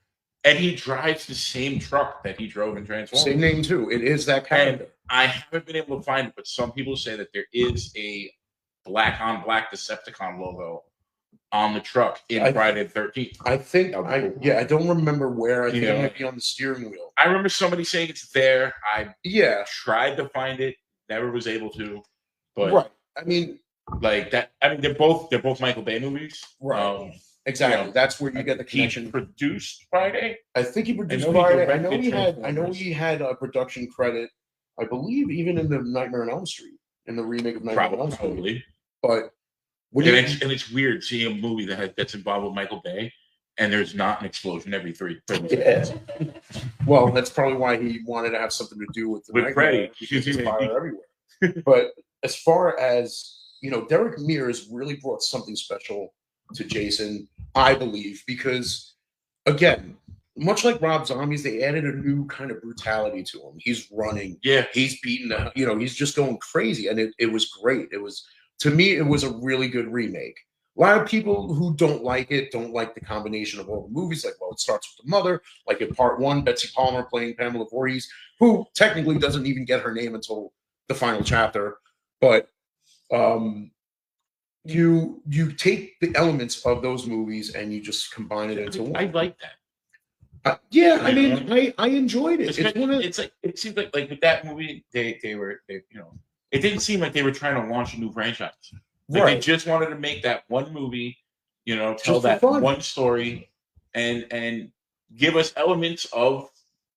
and he drives the same truck that he drove in Transformers. Same name too. It is that character. And I haven't been able to find it, but some people say that there is a black on black Decepticon logo on the truck in Friday the 13th. I think I don't remember where. I think it might be on the steering wheel. I remember somebody saying it's there. I tried to find it, never was able to. But Right. I mean, like that, I mean, they're both Michael Bay movies. Right. exactly. know, That's where you get the He connection. produced Friday. I think he produced I know he Friday. I know directed he had. I know Transformers. he had a production credit. I believe even in the Nightmare on Elm Street, in the remake of Nightmare on Elm Street. Probably. But when And you, it's weird seeing a movie that's involved with Michael Bay, and there's not an explosion every 30 Yeah. seconds. well, that's probably why he wanted to have something to do with the With Nightmare, Freddy. because there's fire everywhere. But as far as Derek Mears really brought something special to Jason, I believe, because again, much like Rob Zombie's, they added a new kind of brutality to him. He's running, Yeah. he's beating, he's just going crazy, and it was great. It was, to me, it was a really good remake. A lot of people who don't like it don't like the combination of all the movies. Like, well, it starts with the mother. Like in part one, Betsy Palmer playing Pamela Voorhees, who technically doesn't even get her name until the final chapter. But you take the elements of those movies and you just combine it into one. I like that. Yeah, I mean, I enjoyed it. It's like it seems like with that movie, they it didn't seem like they were trying to launch a new franchise. Like they just wanted to make that one movie, tell Just for that fun. one story, and give us elements of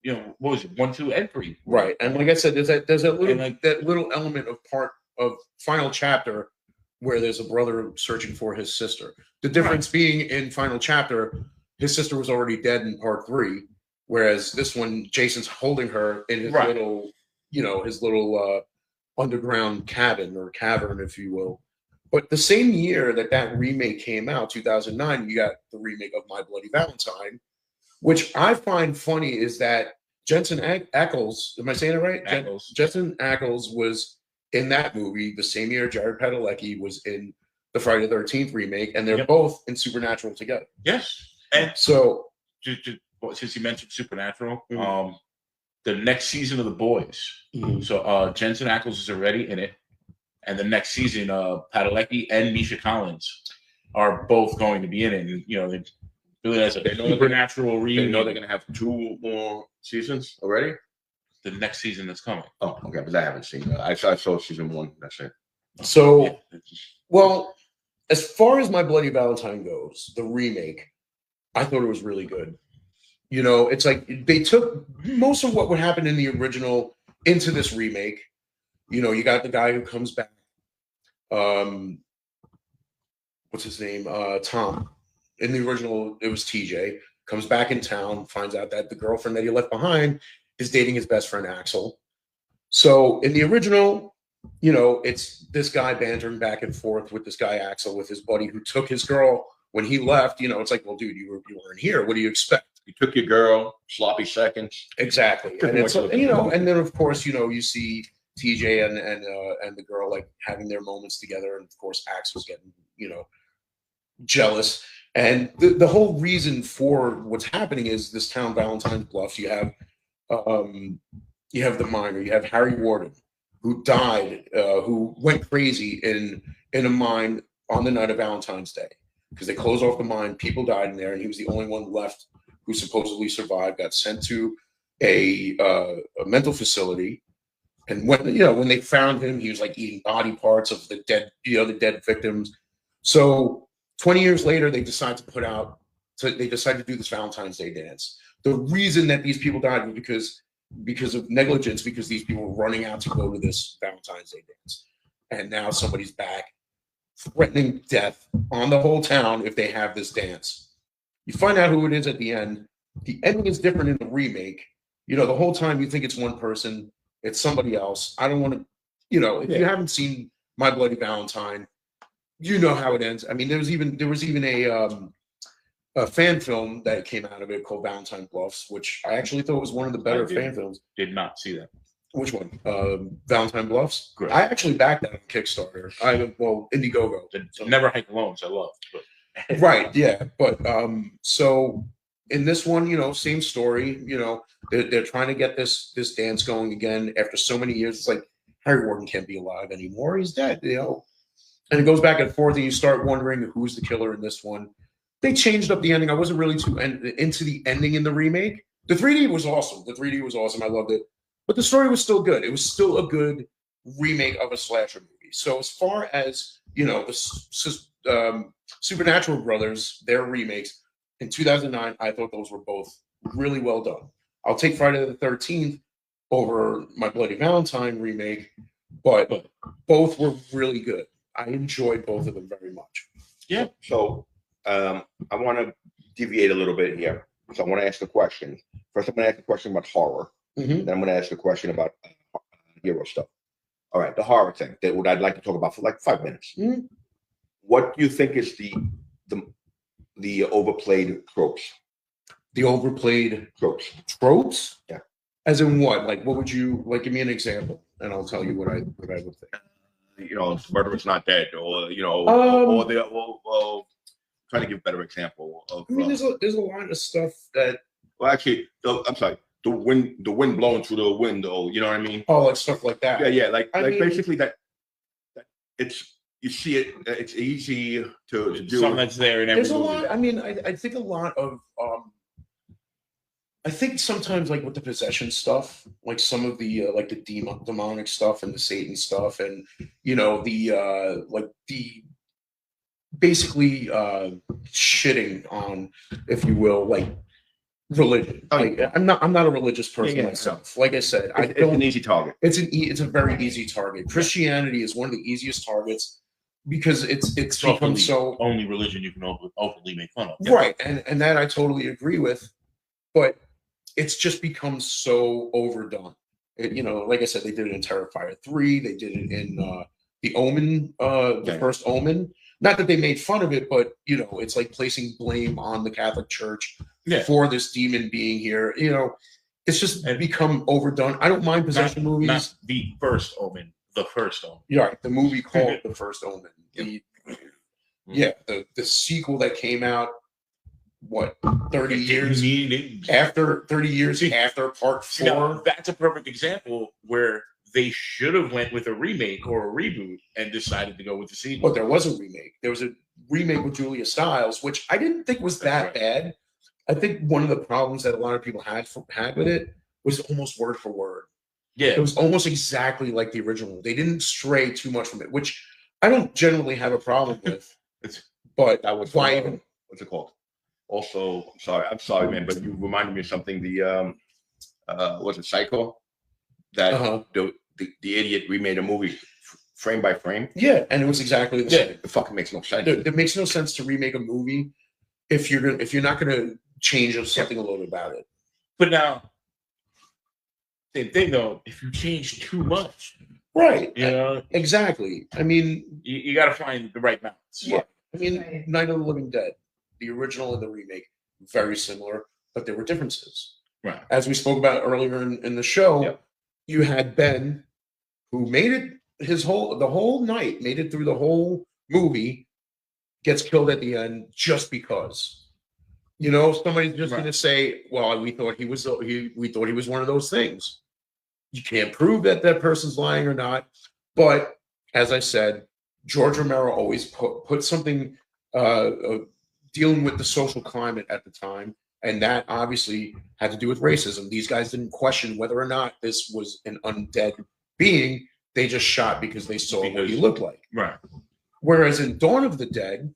what was it, 1, 2, and 3. Right, and like I said, there's that little And that little element of part of final chapter where there's a brother searching for his sister. The difference being in final chapter, his sister was already dead in part 3, whereas this one, Jason's holding her in his little, his little underground cabin or cavern, if you will. But the same year that remake came out, 2009, you got the remake of My Bloody Valentine, which I find funny is that Jensen Ackles, am I saying it right? Ackles. Jensen Ackles was in that movie the same year Jared Padalecki was in the Friday the 13th remake, and they're both in Supernatural together. Yes, and So, since you mentioned Supernatural, Mhm. the next season of The Boys. Mhm. So Jensen Ackles is already in it, and the next season, Padalecki and Misha Collins are both going to be in it. And, they really has a Supernatural They reunion. know they're gonna have 2 more seasons already. The next season that's coming. Oh, okay, but I haven't seen that. I saw season 1. That's it. so Yeah. well, as far as My Bloody Valentine goes, the remake, I thought it was really good. It's like they took most of what would happen in the original into this remake. You got the guy who comes back. What's his name? Tom. In the original, it was TJ. Comes back in town, finds out that the girlfriend that he left behind is dating his best friend Axel. So in the original, it's this guy bantering back and forth with this guy Axel, with his buddy who took his girl when he left. It's like, well, dude, you weren't here. What do you expect? You took your girl, sloppy seconds. Exactly. And it's and then of course, you see TJ and the girl like having their moments together, and of course Axel's getting, jealous. And the whole reason for what's happening is this town, Valentine's Bluffs. You have the miner. You have Harry Warden, who died, who went crazy in a mine on the night of Valentine's Day because they closed off the mine. People died in there, and he was the only one left who supposedly survived. Got sent to a mental facility, and when they found him, he was like eating body parts of the dead victims. So 20 years later, they decide to do this Valentine's Day dance. The reason that these people died was because of negligence, because these people were running out to go to this Valentine's Day dance. And now somebody's back threatening death on the whole town if they have this dance. You find out who it is at the end. The ending is different in the remake. The whole time you think it's one person, it's somebody else. I don't want to, if you haven't seen My Bloody Valentine, you know how it ends. I mean, there was even a fan film that came out of it called Valentine Bluffs, which I actually thought was one of the better fan films. Did not see that. Which one? Valentine Bluffs. Great. I actually backed that on Kickstarter. Indiegogo. Never Hike Alone, I love. But Right. Yeah. But so in this one, same story. They're trying to get this dance going again after so many years. It's like Harry Warden can't be alive anymore. He's dead. And it goes back and forth, and you start wondering who's the killer in this one. They changed up the ending. I wasn't really too into the ending in the remake. The 3D was awesome. I loved it. But the story was still good. It was still a good remake of a slasher movie. So as far as the Supernatural Brothers, their remakes in 2009, I thought those were both really well done. I'll take Friday the 13th over my Bloody Valentine remake, but both were really good. I enjoyed both of them very much. Yeah. So I want to deviate a little bit here. So I want to ask a question. First, I'm going to ask a question about horror. Mhm. Then I'm going to ask a question about hero stuff. All right, the horror thing. That what I'd like to talk about for like 5 minutes. Mhm. What do you think is the overplayed tropes? The overplayed Tropes. tropes? Yeah. As in what? Like, what would you like? Give me an example, and I'll tell you what I would think. Murderer's not dead, or trying to give a better example of. I mean, there's a lot of stuff that. Well, actually, I'm sorry. The wind blowing through the window. You know what I mean? Oh, like stuff like that. Yeah. Like I mean- basically that it's you see it. It's easy to do. Something that's there in every There's a movie. lot. I mean, I think a lot of. I think sometimes like with the possession stuff, like some of the like the demonic stuff and the Satan stuff, and the basically shitting on, if you will, like religion. Oh, Like, I'm not a religious person Yeah. myself. Like I said, It's an easy target. it's a very easy target. Christianity is one of the easiest targets because it's become Openly- so only religion you can openly make fun of. right, and that I totally agree with, but it's just become so overdone. Like I said, they did it in Terrifier 3, they did it in the Omen, the first Omen. Not that they made fun of it, but it's like placing blame on the Catholic Church Yeah. for this demon being here. It's just become overdone. I don't mind possession movies. Not the first Omen. The first Omen. Yeah, right, the movie called The First Omen. The sequel that came out, 30 years after part 4. Now, that's a perfect example where they should have went with a remake or a reboot and decided to go with the sequel. But there was a remake. There was a remake with Julia Stiles, which I didn't think was that bad. I think one of the problems that a lot of people had with it was almost word for word. Yeah. It was almost exactly like the original. They didn't stray too much from it, which I don't generally have a problem with. But That was why even? What's it called? Also, I'm sorry, man, but you reminded me of something. The was it Psycho? That the idiot remade a movie frame by frame. Yeah, and it was exactly the same. It fucking makes no sense. It makes no sense to remake a movie if you're not gonna change something a little bit about it. But now, same thing though. If you change too much, Right. you Exactly. I mean, you got to find the right balance. yeah. I mean, Right. Night of the Living Dead, the original and the remake, very similar, but there were differences. Right. As we spoke about earlier in the show, Yep. you had Ben, who made it the whole night, made it through the whole movie, gets killed at the end just because. Somebody's just Right. going to say, "Well, we thought he was one of those things." You can't prove that person's lying or not, but as I said, George Romero always put something dealing with the social climate at the time, and that obviously had to do with racism. These guys didn't question whether or not this was an undead being; they just shot because they saw what he looked like. Right. Whereas in Dawn of the Dead,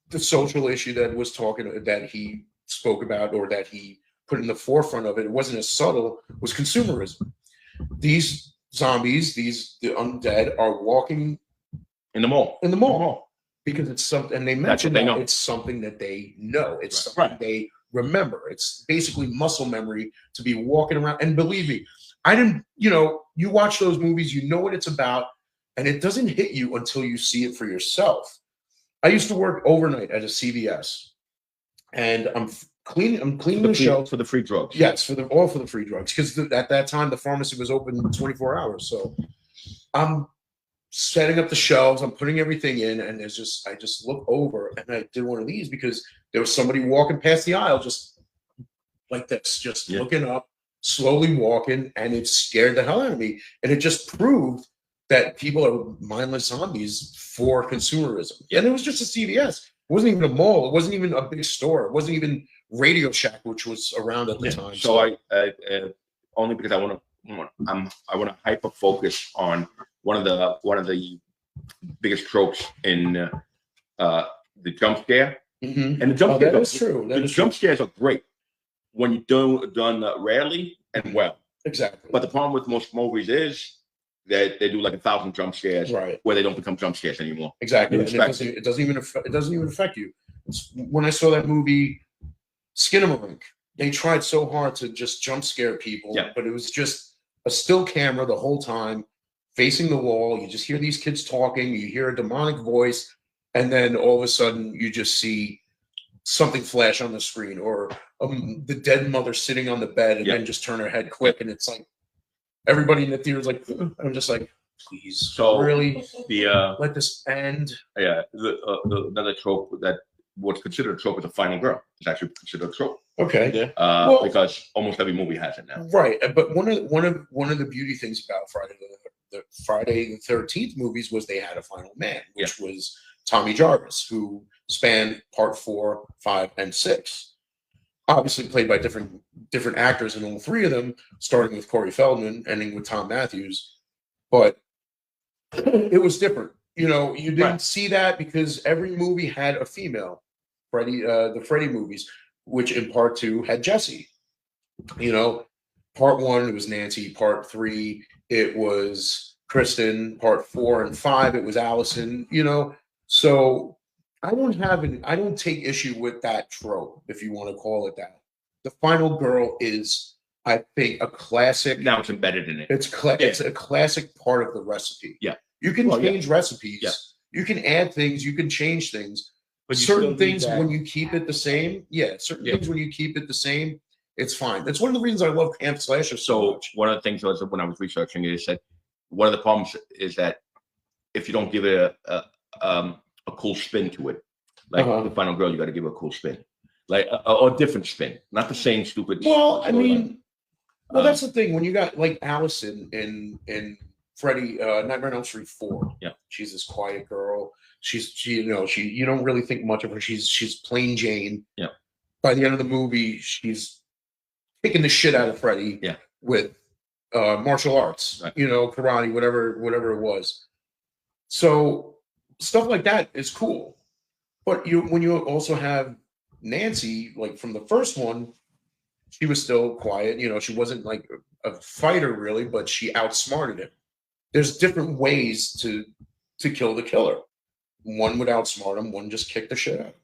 the social issue that he spoke about, or that he put in the forefront of it wasn't as subtle, was consumerism. These zombies, the undead, are walking In the mall. in the mall because it's something, and they mentioned they that know. it's something that they know. It's Right. something they remember. It's basically muscle memory to be walking around. And believe me, I didn't. You watch those movies, you know what it's about, and it doesn't hit you until you see it for yourself. I used to work overnight at a CVS, and I'm cleaning the shelves. For the free drugs. Yes, for the free drugs, because at that time the pharmacy was open 24 hours. So I'm setting up the shelves, I'm putting everything in, and I just look over, and I did one of these because there was somebody walking past the aisle just like this, just looking up, slowly walking, and it scared the hell out of me. And it just proved that people are mindless zombies for consumerism. And it was just a CVS. It wasn't even a mall. It wasn't even a big store. It wasn't even Radio Shack, which was around at the time. So I only because I want to I want to hyper focus on one of the biggest tropes in the jump scare. Mhm. And the jump Oh, scares that are- is true. That the is jump true. scares are great when you done rarely and well. Exactly. But the problem with most movies is that they do like 1,000 jump scares Right. where they don't become jump scares anymore. Exactly. You And expect it doesn't even affect you. When I saw that movie Skinamarink, they tried so hard to just jump scare people, Yeah. but it was just a still camera the whole time facing the wall. You just hear these kids talking, you hear a demonic voice, and then all of a sudden you just see something flash on the screen, or the dead mother sitting on the bed and Yeah. then just turn her head quick, and it's like everybody in the theater is like, I'm just like, please, So really the let this end. another trope that what's considered a trope is the final girl. It's actually considered a trope Okay. Yeah. Well- because almost every movie has it now. Right, but one of the beauty things about the Friday the 13th movies was they had a final man, which was Tommy Jarvis, who spanned part 4, 5, and 6. Obviously played by different actors in all three of them, starting with Corey Feldman, ending with Tom Matthews. But it was different. You know, you didn't Right. see that because every movie had a female. The Freddy movies, which in part 2 had Jessie. You know, part 1 it was Nancy, part 3 it was Kristen, part 4 and 5 it was Allison. You know, so I don't take issue with that trope, if you want to call it that. The final girl is, I think, a classic. Now it's embedded in it. It's a classic part of the recipe. Yeah. You can Well, yeah. change recipes. Yeah. You can add things. You can change things. But you Certain still need things that- when you keep it the same. Yeah. Certain Yeah. things when you keep it the same, it's fine. That's one of the reasons I love camp slasher so So much. one of the things was when I was researching it is that one of the problems is that if you don't give it a cool spin to it, like Uh-huh. the final girl, you got to give it a cool spin, like a different spin, not the same stupid. Well, I storyline. mean, that's the thing. When you got like Allison in Freddy Nightmare on Elm Street 4. Yeah. She's this quiet girl. You don't really think much of her. She's plain Jane. Yeah. By the end of the movie, she's kicking the shit out of Freddy. Yeah. With martial arts, Right. you know, karate, whatever it was. So stuff like that is cool. But when you also have Nancy, like from the first one, she was still quiet. You know, she wasn't like a fighter really, but she outsmarted him. There's different ways to kill the killer. One would outsmart him, one just kick the shit out.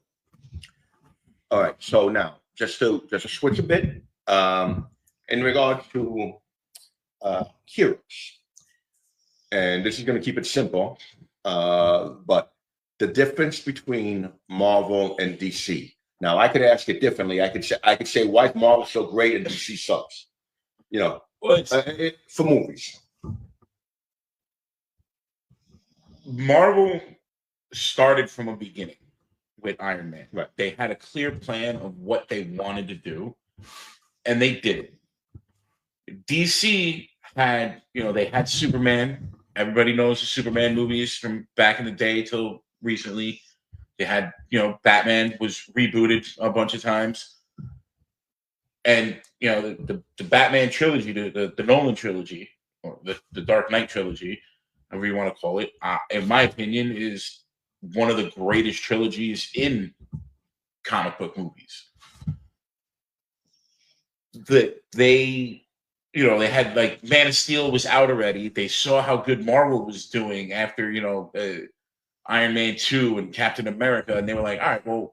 All right. So now, just to switch a bit, in regard to heroes, and this is going to keep it simple, but the difference between Marvel and DC. Now, I could ask it differently. I could say why is Marvel so great and DC sucks? You know, Well, it's- for movies. Marvel started from a beginning with Iron Man. Right. They had a clear plan of what they wanted to do, and they did it. DC had, they had Superman. Everybody knows the Superman movies from back in the day till recently. They had, Batman was rebooted a bunch of times. And, the Batman trilogy, the Nolan trilogy, or the Dark Knight trilogy, however you want to call it, in my opinion, is one of the greatest trilogies in comic book movies. They had like Man of Steel was out already. They saw how good Marvel was doing after, Iron Man 2 and Captain America. And they were like, all right, well,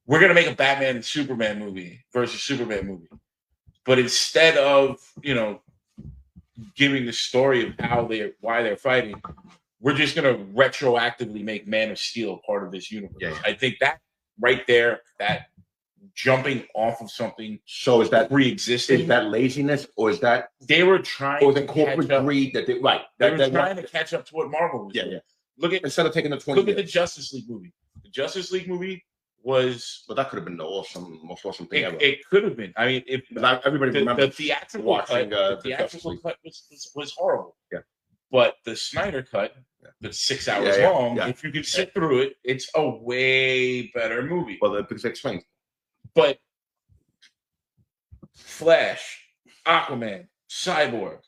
we're going to make a Batman and Superman movie versus Superman movie. But instead of, giving the story of why they're fighting, we're just going to retroactively make Man of Steel part of this universe. Yeah. I think that right there, that jumping off of something So is that pre-existing, laziness, or is that they were trying or the to corporate catch up. greed that they right? They That were trying to catch up to what Marvel was doing. Look at Instead of taking the 20 look at the years. Justice League movie. The Justice League movie was But that could have been the most awesome thing ever. it could have been. I mean, if But everybody the remembers theatrical watching cut, the Justice League. was horrible. Yeah. But the Snyder cut, that's 6 hours Yeah, long. yeah. If you can sit through it, it's a way better movie. Well, because it explains. But Flash, Aquaman, Cyborg.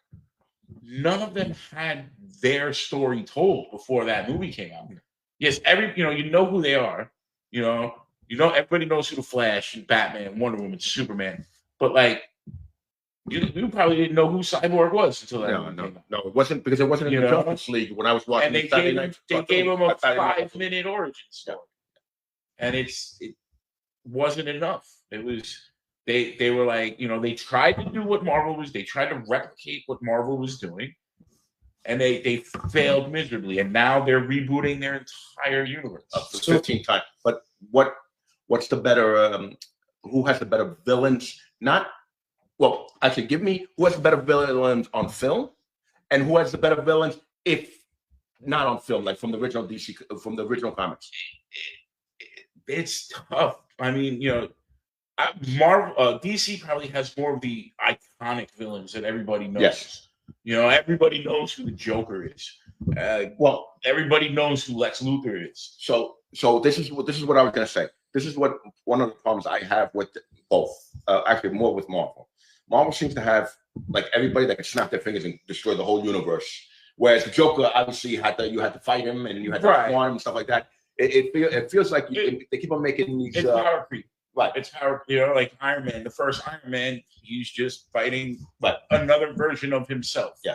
None of them had their story told before that movie came out. Yes, you know who they are. You know everybody knows who the Flash and Batman, Wonder Woman, Superman. But like, you probably didn't know who Cyborg was until that movie came out. No, it wasn't because it wasn't in the Justice League when I was watching. And they gave him a 5-minute origin story, and it wasn't enough. It was they were like, they tried to do what Marvel was. They tried to replicate what Marvel was doing, and they failed miserably. And now they're rebooting their entire universe up to 15 times. But what's the better? Who has the better villains? Well, actually, give me who has the better villains on film, and who has the better villains if not on film, like from the original DC, from the original comics. It's tough. I mean, Marvel, DC probably has more of the iconic villains that everybody knows. Yes. Everybody knows who the Joker is. Everybody knows who Lex Luthor is. So this is what I was gonna say. This is what one of the problems I have with both. Actually, more with Marvel. Marvel seems to have like everybody that can snap their fingers and destroy the whole universe. Whereas the Joker, obviously, you had to fight him and you had to farm and stuff like that. It feels like they keep on making these. It's power creep. Right. It's power. Like Iron Man. The first Iron Man, he's just fighting another version of himself. Yeah.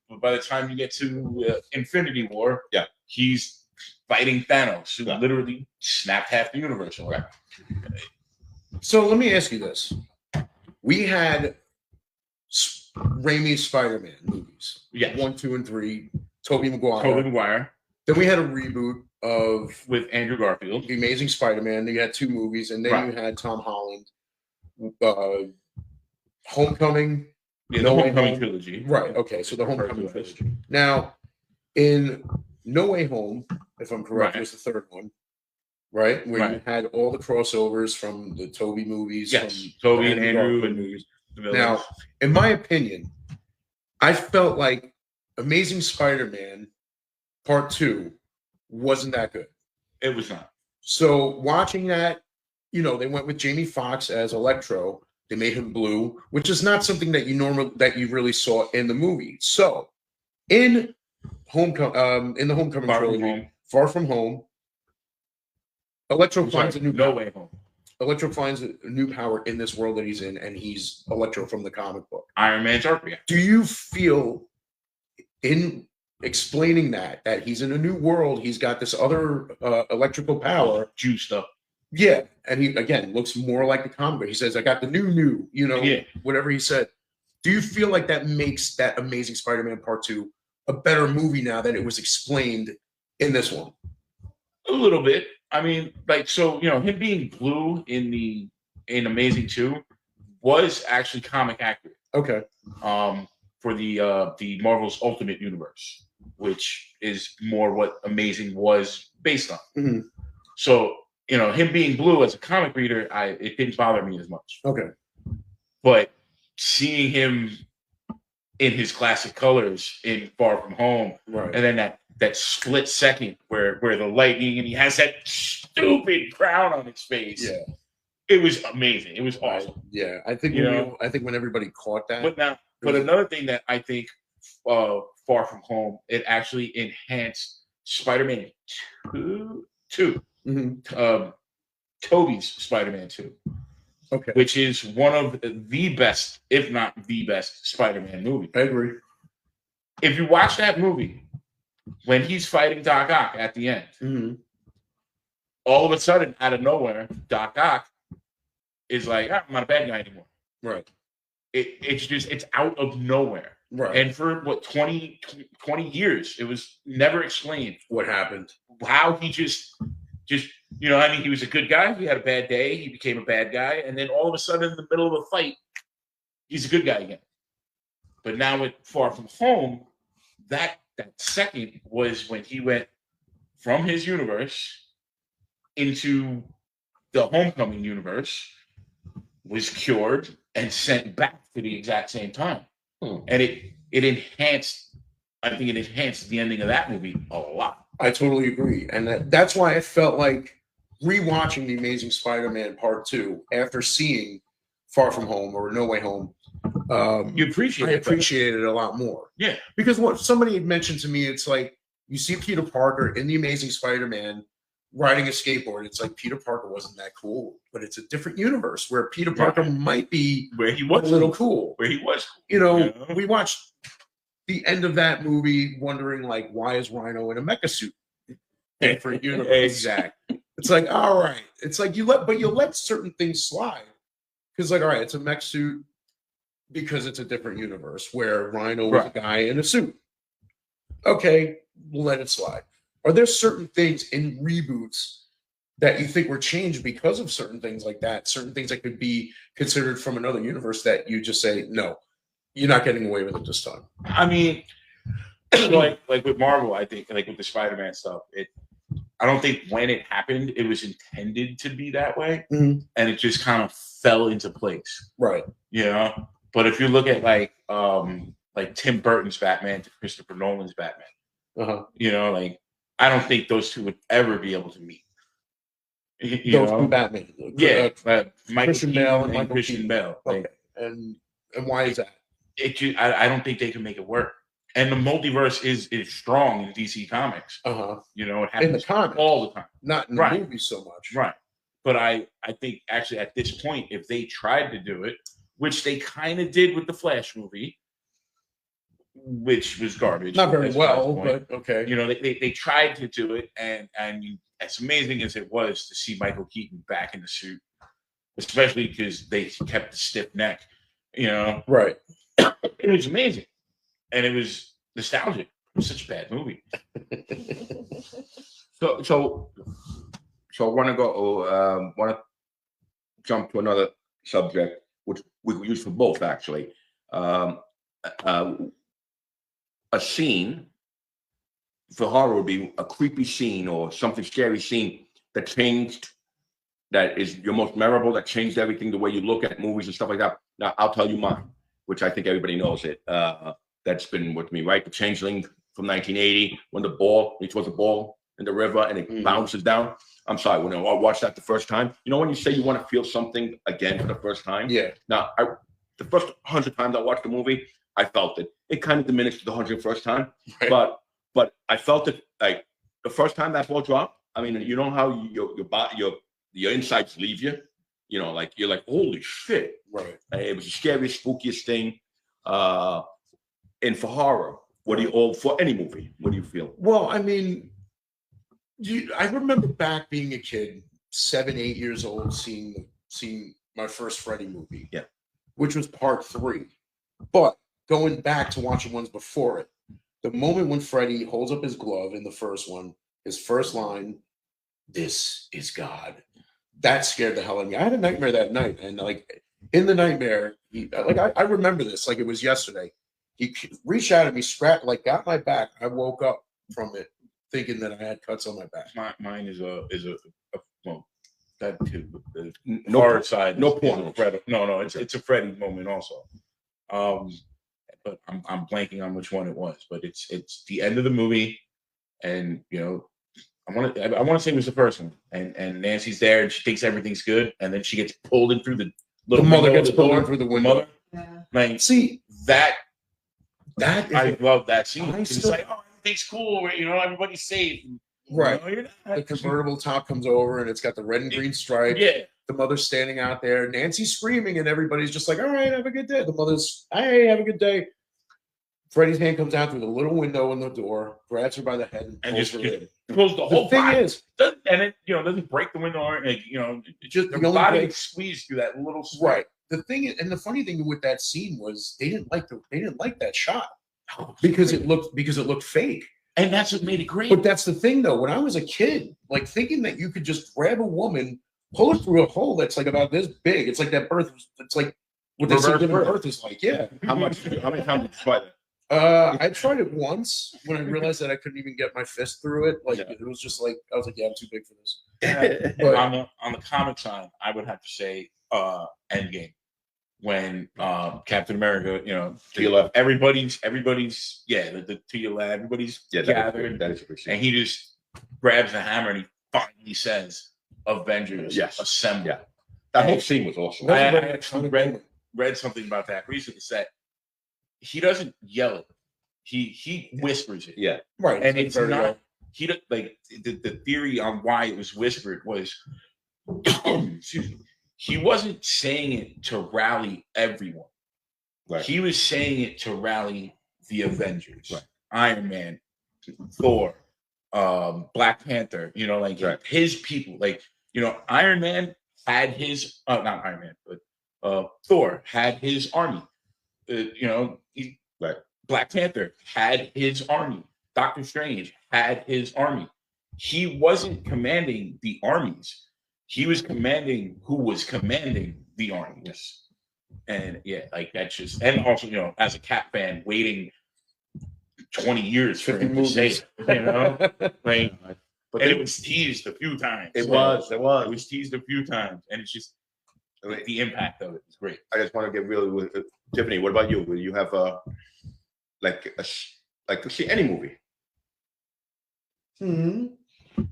But by the time you get to Infinity War, yeah, he's fighting Thanos, who literally snapped half the universe. Right. So let me ask you this. We had Raimi's Spider-Man movies. Yeah. 1, 2, and 3. Tobey Maguire. Then we had a reboot with Andrew Garfield. The Amazing Spider-Man. You had 2 movies. And then you had Tom Holland. Homecoming. Yeah, the Homecoming trilogy. Right. Okay. So the Homecoming trilogy. Now, in No Way Home, if I'm correct, was the third one. Right, where you had all the crossovers from the Tobey movies, from Tobey and Andrew and movies. Now, in my opinion, I felt like Amazing Spider-Man Part 2 wasn't that good. It was not. So watching that, they went with Jamie Foxx as Electro. They made him blue, which is not something that you really saw in the movie. So in the Homecoming trilogy, Far From Home. Electro finds a new No Way Home. Electro finds a new power in this world that he's in, and he's Electro from the comic book. Iron Man's Arc. Do you feel, in explaining that he's in a new world, he's got this other electrical power, juiced up? Yeah, and he again looks more like the comic book. He says, "I got the new," whatever he said. Do you feel like that makes that Amazing Spider-Man Part 2 a better movie now that it was explained in this one? A little bit. I mean, him being blue in Amazing 2 was actually comic accurate. Okay. For the Marvel's Ultimate Universe, which is more what Amazing was based on. Mm-hmm. So, him being blue as a comic reader, it didn't bother me as much. Okay. But seeing him in his classic colors in Far From Home, right, and then that split second where the lightning and he has that stupid crown on his face. Yeah. It was amazing. It was awesome. Yeah. I think when everybody caught that. But another thing that I think Far From Home, it actually enhanced Spider-Man 2. Mm-hmm. Tobey's Spider-Man 2. Okay. Which is one of the best, if not the best, Spider-Man movie. I agree. If you watch that movie, when he's fighting Doc Ock at the end, mm-hmm, all of a sudden, out of nowhere, Doc Ock is like, I'm not a bad guy anymore. Right. It's out of nowhere. Right. And for 20 years, it was never explained what happened. How he just he was a good guy. He had a bad day. He became a bad guy. And then all of a sudden, in the middle of a fight, he's a good guy again. But now with Far From Home, that second was when he went from his universe into the Homecoming universe, was cured, and sent back to the exact same time. And it enhanced, I think it enhanced the ending of that movie a lot. I totally agree. And that's why I felt like rewatching The Amazing Spider-Man Part 2 after seeing Far From Home or No Way Home, You appreciate I it. appreciated it a lot more. Yeah. Because what somebody had mentioned to me, it's like you see Peter Parker in the Amazing Spider-Man riding a skateboard. It's like Peter Parker wasn't that cool, but it's a different universe where Peter Parker might be where he a was little cool. Where he was cool. You know, You know? we watched the end of that movie wondering like, why is Rhino in a mecha suit? Different universe. Exactly. It's like, all right. It's like you let certain things slide. Because like, all right, it's a mech suit because it's a different universe where Rhino was a guy in a suit. Okay, we'll let it slide. Are there certain things in reboots that you think were changed because of certain things like that? Certain things that could be considered from another universe that you just say, no, you're not getting away with it this time. I mean, like with Marvel, I think like with the Spider-Man stuff, I don't think when it happened it was intended to be that way, Mhm. and it just kind of fell into place. Right. You know, but if you look at like Tim Burton's Batman to Christopher Nolan's Batman, Uh-huh. you know, like I don't think those two would ever be able to meet. You Those know? two Batman. Yeah, Michael Christian Keaton Bale and Michael Christian Keaton. Bale. Like, Okay. And why is that? I don't think they can make it work. And the multiverse is strong in DC Comics. Uh-huh. You know, it In the happens comics. all the time. Not in the Right. movie so much. Right. But I think actually at this point, if they tried to do it, which they kind of did with the Flash movie, which was garbage. Not very as well, far as point. but okay. You know, they tried to do it, and as amazing as it was to see Michael Keaton back in the suit, especially because they kept the stiff neck, you know, Right. it was amazing, and it was nostalgic. It was such a bad movie. So I want to jump to another subject, which we could use for both actually. A scene for horror would be a creepy scene or something scary scene that changed, that is your most memorable, that changed everything, the way you look at movies and stuff like that. Now I'll tell you mine, which I think everybody knows it. That's been with me, right? The Changeling from 1980, when he throws the ball in the river and it bounces down. I'm sorry, when I watched that the first time, you know, when you say you want to feel something again for the first time? Yeah. Now, the first 100 times I watched the movie, I felt it. It kind of diminished the 101st time, Right. but I felt it like the first time that ball dropped. I mean, you know how your body, your insides leave you. You know, like you're like, holy shit! Right. It was the scariest, spookiest thing. And for horror, for any movie, what do you feel? Well, I mean, I remember back being a kid, 7, 8 years old, seeing my first Freddy movie. Yeah. Which was part 3. But going back to watching ones before it, the moment when Freddy holds up his glove in the first one, his first line, "This is God," that scared the hell out of me. I had a nightmare that night, and like in the nightmare, I remember this like it was yesterday. He reached out at me, got my back. I woke up from it thinking that I had cuts on my back. Mine is a well, that too. The No horror side. no is porn. No, it's a Freddy moment also. But I'm blanking on which one it was. But it's the end of the movie, and you know, I want to say it was the first one, and Nancy's there and she thinks everything's good, and then she gets pulled in through the little mother window of gets the pulled in door. through the The window. mother, Yeah. like See, that. that is I love that scene. I It's still- like, oh, everything's cool, you know, everybody's safe. right. You know, you're not- The convertible top comes over and it's got the red and green stripe. Yeah. The mother's standing out there, Nancy's screaming, and everybody's just like, "All right, have a good day." The mother's, "Hey, have a good day." Freddy's hand comes out through the little window in the door, grabs her by the head, and And pulls just her in. pulls the The whole thing body. is, And it, you know, doesn't break the window or, like, you know, just the the only body thing- gets squeezed through that little slit. right. The thing is, and the funny thing with that scene was they didn't like that shot because it looked fake. And that's what made it great. But that's the thing, though. When I was a kid, like thinking that you could just grab a woman, pull her through a hole that's like about this big. It's like that birth. It's like what they say Reverse giving birth. birth is like. Yeah. How many times did you try that? I tried it once when I realized that I couldn't even get my fist through it. Like Yeah. it was just like I was like, yeah, I'm too big for this. But on the comic side, I would have to say Endgame. When Captain America, you know, To your left. everybody's the to your left, everybody's gathered, That is a good scene. and he just grabs the hammer and he finally says, "Avengers, Yes. assemble." Yeah. That whole scene was awesome. That was I a very actually iconic read- moment. read something about that recently. That he doesn't yell it; he whispers it. Yeah. Right. And it's Vertigo. not. He don't- like the theory on why it was whispered was, excuse me, he wasn't saying it to rally everyone. Right. He was saying it to rally the Avengers, Right. Iron Man, Thor, Black Panther. Like Right. his people. Like Iron Man had his. Not Iron Man, but Thor had his army. Right. Black Panther had his army. Doctor Strange had his army. He wasn't commanding the armies. He was commanding who was commanding the armies. And yeah, like that's just, and also, as a Cap fan, waiting 20 years for 50 him to say movies. it, like, But and it was teased a few times. It It was. was teased a few times, and it's just the impact of it is great. I just want to get real with Tiffany. What about you? Will you have like to see any movie? Hmm. I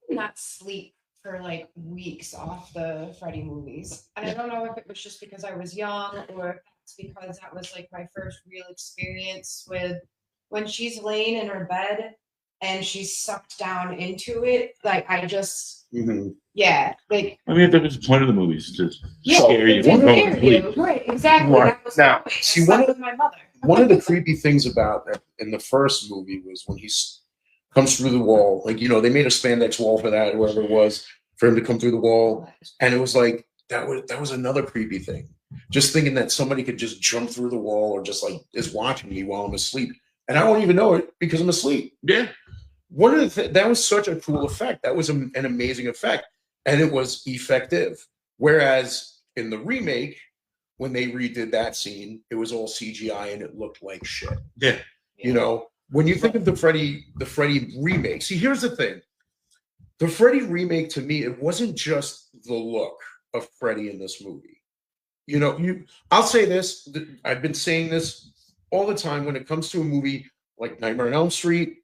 did not sleep for like weeks off the Freddy movies. And I don't know if it was just because I was young or if it's because that was like my first real experience with when she's laying in her bed and she's sucked down into it. Like I just, yeah, like I mean, that was the point of the movies to yeah, scare you. it didn't Don't scare sleep. you. Right, exactly. Right. That was Now, my way. I see, slept with my mother. One of the creepy things about that in the first movie was when he comes through the wall. Like they made a spandex wall for that, whoever it was, for him to come through the wall, and it was like that was another creepy thing. Just thinking that somebody could just jump through the wall or just like is watching me while I'm asleep, and I won't even know it because I'm asleep. Yeah. One of the that was such a cool effect. That was an amazing effect, and it was effective. Whereas in the remake, when they redid that scene, it was all CGI and it looked like shit. Yeah. When you think of the Freddy remake, see, here's the thing. The Freddy remake, to me, it wasn't just the look of Freddy in this movie. I'll say this. I've been saying this all the time when it comes to a movie like Nightmare on Elm Street,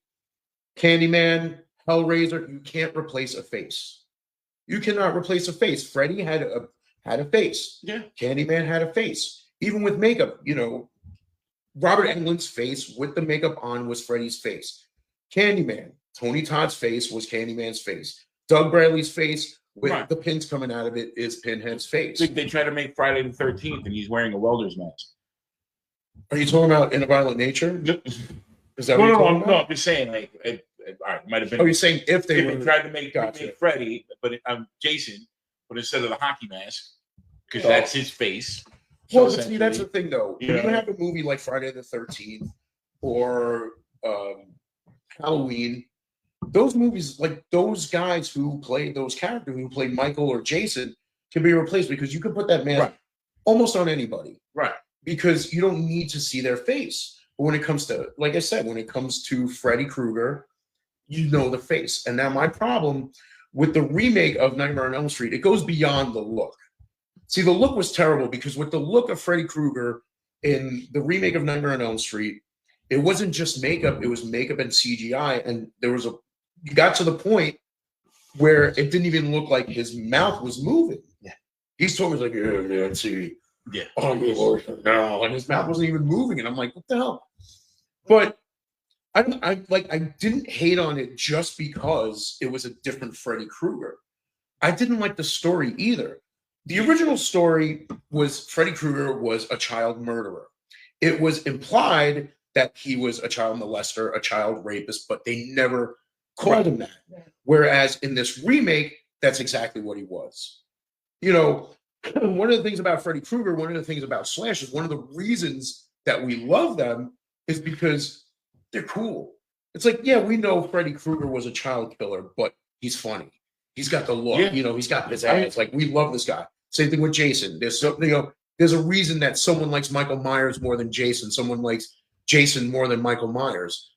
Candyman, Hellraiser. You can't replace a face. You cannot replace a face. Freddy had a face. Yeah. Candyman had a face. Even with makeup, Robert Englund's face with the makeup on was Freddy's face. Candyman, Tony Todd's face was Candyman's face. Doug Bradley's face with Right. the pins coming out of it is Pinhead's face. They try to make Friday the 13th, and he's wearing a welder's mask. Are you talking about In a Violent Nature? Is that what you're talking No, about? I'm just saying, like, all right, it might have been. Oh, you're saying if they They were tried to make Gotcha. Freddy, but Jason, but instead of the hockey mask, because Oh. that's his face. Well, So see, that's the essentially, thing, though. When Yeah. you have a movie like Friday the 13th or Halloween, those movies, like those guys who play those characters, who play Michael or Jason, can be replaced because you can put that mask Right. almost on anybody right. because you don't need to see their face. But when it comes to, like I said, when it comes to Freddy Krueger, you know the face. And now my problem with the remake of Nightmare on Elm Street, it goes beyond the look. See, the look was terrible because with the look of Freddy Krueger in the remake of Nightmare on Elm Street, it wasn't just makeup, it was makeup and CGI. And you got to the point where it didn't even look like his mouth was moving. Yeah. He's talking like, yeah, man, see. Yeah. Oh, my Lord. No. And his mouth wasn't even moving. And I'm like, what the hell? But I didn't hate on it just because it was a different Freddy Krueger. I didn't like the story either. The original story was Freddy Krueger was a child murderer. It was implied that he was a child molester, a child rapist, but they never called him that. Yeah. Whereas in this remake, that's exactly what he was. One of the things about Freddy Krueger, one of the things about slashers, one of the reasons that we love them is because they're cool. It's like, yeah, we know Freddy Krueger was a child killer, but he's funny. He's got the look, Yeah. He's got pizzazz. Like, we love this guy. Same thing with Jason. There's there's a reason that someone likes Michael Myers more than Jason. Someone likes Jason more than Michael Myers.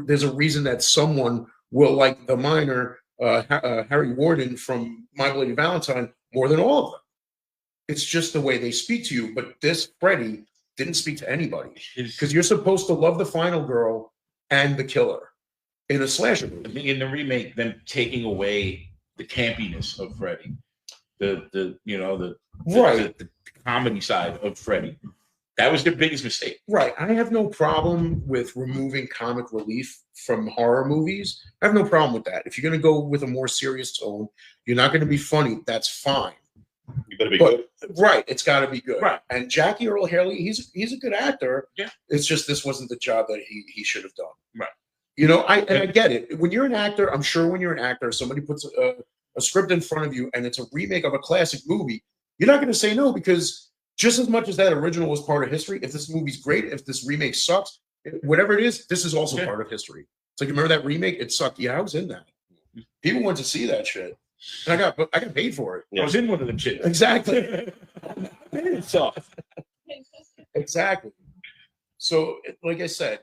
There's a reason that someone will like the miner, Harry Warden from My Bloody Valentine more than all of them. It's just the way they speak to you. But this Freddy didn't speak to anybody because you're supposed to love the final girl and the killer in a slasher movie. In the remake, them taking away the campiness of Freddy. the Right. the comedy side of Freddy. That was their biggest mistake. Right. I have no problem with removing comic relief from horror movies. I have no problem with that. If you're going to go with a more serious tone, you're not going to be funny. That's fine. You better be But- good. Right. It's got to be good. Right. And Jackie Earl Haley, he's a good actor. Yeah. It's just this wasn't the job that he should have done. Right. You know, I get it. When you're an actor, I'm sure when you're an actor, somebody puts a script in front of you and it's a remake of a classic movie, you're not going to say no, because just as much as that original was part of history, if this movie's great, if this remake sucks, whatever it is, this is also Yeah. part of history. It's like, remember that remake? It sucked. Yeah, I was in that. People went to see that shit. And I got paid for it. I was in one of them shit. Exactly. It's off. Exactly. So, like I said,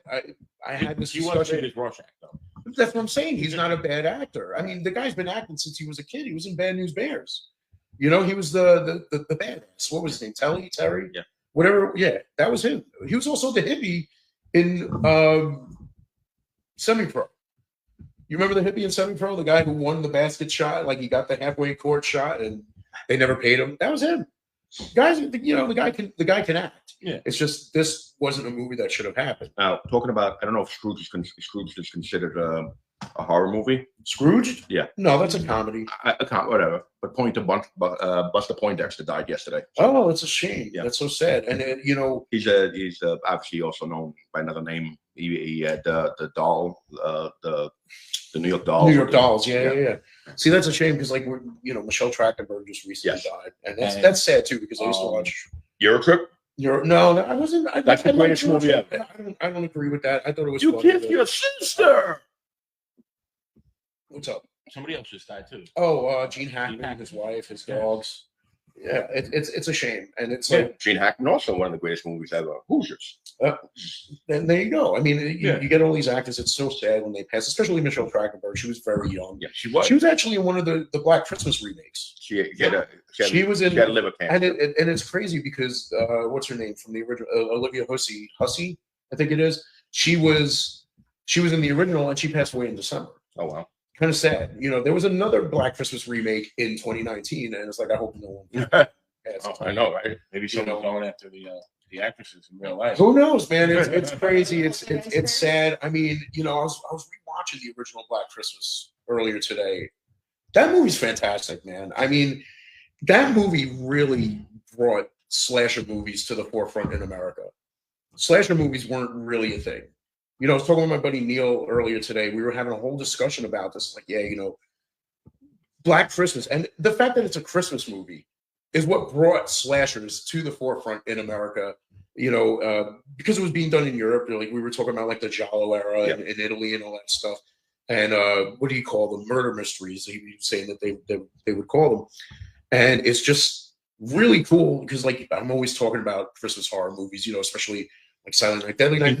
I had this He was great discussion. as Rorschach, though. That's what I'm saying. He's not a bad actor. I mean, the guy's been acting since he was a kid. He was in Bad News Bears. You know, he was the badass. What was his name? Terry? Yeah. Whatever. Yeah, that was him. He was also the hippie in Semi-Pro. You remember the hippie in Semi-Pro? The guy who won the basket shot, like he got the halfway court shot and they never paid him. That was him. Guys, you know, the guy can act. Yeah. It's just this wasn't a movie that should have happened. Now, talking about, I don't know if Scrooge is considered a horror movie. Scrooge? Yeah. No, that's a comedy. I can't, whatever. But point to Buster Poindexter died yesterday. Oh, it's a shame. Yeah. That's so sad. And you know, He's obviously also known by another name. He had the doll, the New York Dolls. New York Dolls. Yeah, Yeah. yeah, yeah. See, that's a shame because like Michelle Trachtenberg just recently Yes. died, and And, that's sad too because I used to watch. Eurotrip? No, I wasn't. That's the liked greatest Eurotrip. movie ever. I don't agree with that. I thought it was. You funny, kissed but- your sister. What's up? Somebody else just died, too. Oh, Gene Hackman, Hackman. his wife, his Yeah. dogs. Yeah, it's a shame, and it's Yeah. like, Gene Hackman, also one of the greatest movies ever. Hoosiers. and there you go. I mean, Yeah. you get all these actors. It's so sad when they pass, especially Michelle Trachtenberg. She was very young. Yeah, she was. She was actually in one of the Black Christmas remakes. She She was in, she had liver cancer. and it's crazy because what's her name from the original? Olivia Hussey, I think it is. She was in the original, and she passed away in December. Oh wow. Kind of sad. You know, there was another Black Christmas remake in 2019, and it's like I hope no one. passes. Oh, I know, right? Maybe someone's going after the actresses in real life. Who knows, man? It's crazy. It's sad. I mean, I was rewatching the original Black Christmas earlier today. That movie's fantastic, man. I mean, that movie really brought slasher movies to the forefront in America. Slasher movies weren't really a thing. I was talking with my buddy Neil earlier today. We were having a whole discussion about this. Like, yeah, Black Christmas, and the fact that it's a Christmas movie is what brought slashers to the forefront in America. Because it was being done in Europe. Like we were talking about, like the Giallo era in Italy and all that stuff. And what do you call them? Murder mysteries. He was saying that they would call them. And it's just really cool because, like, I'm always talking about Christmas horror movies. Especially like Silent Night, Deadly Night,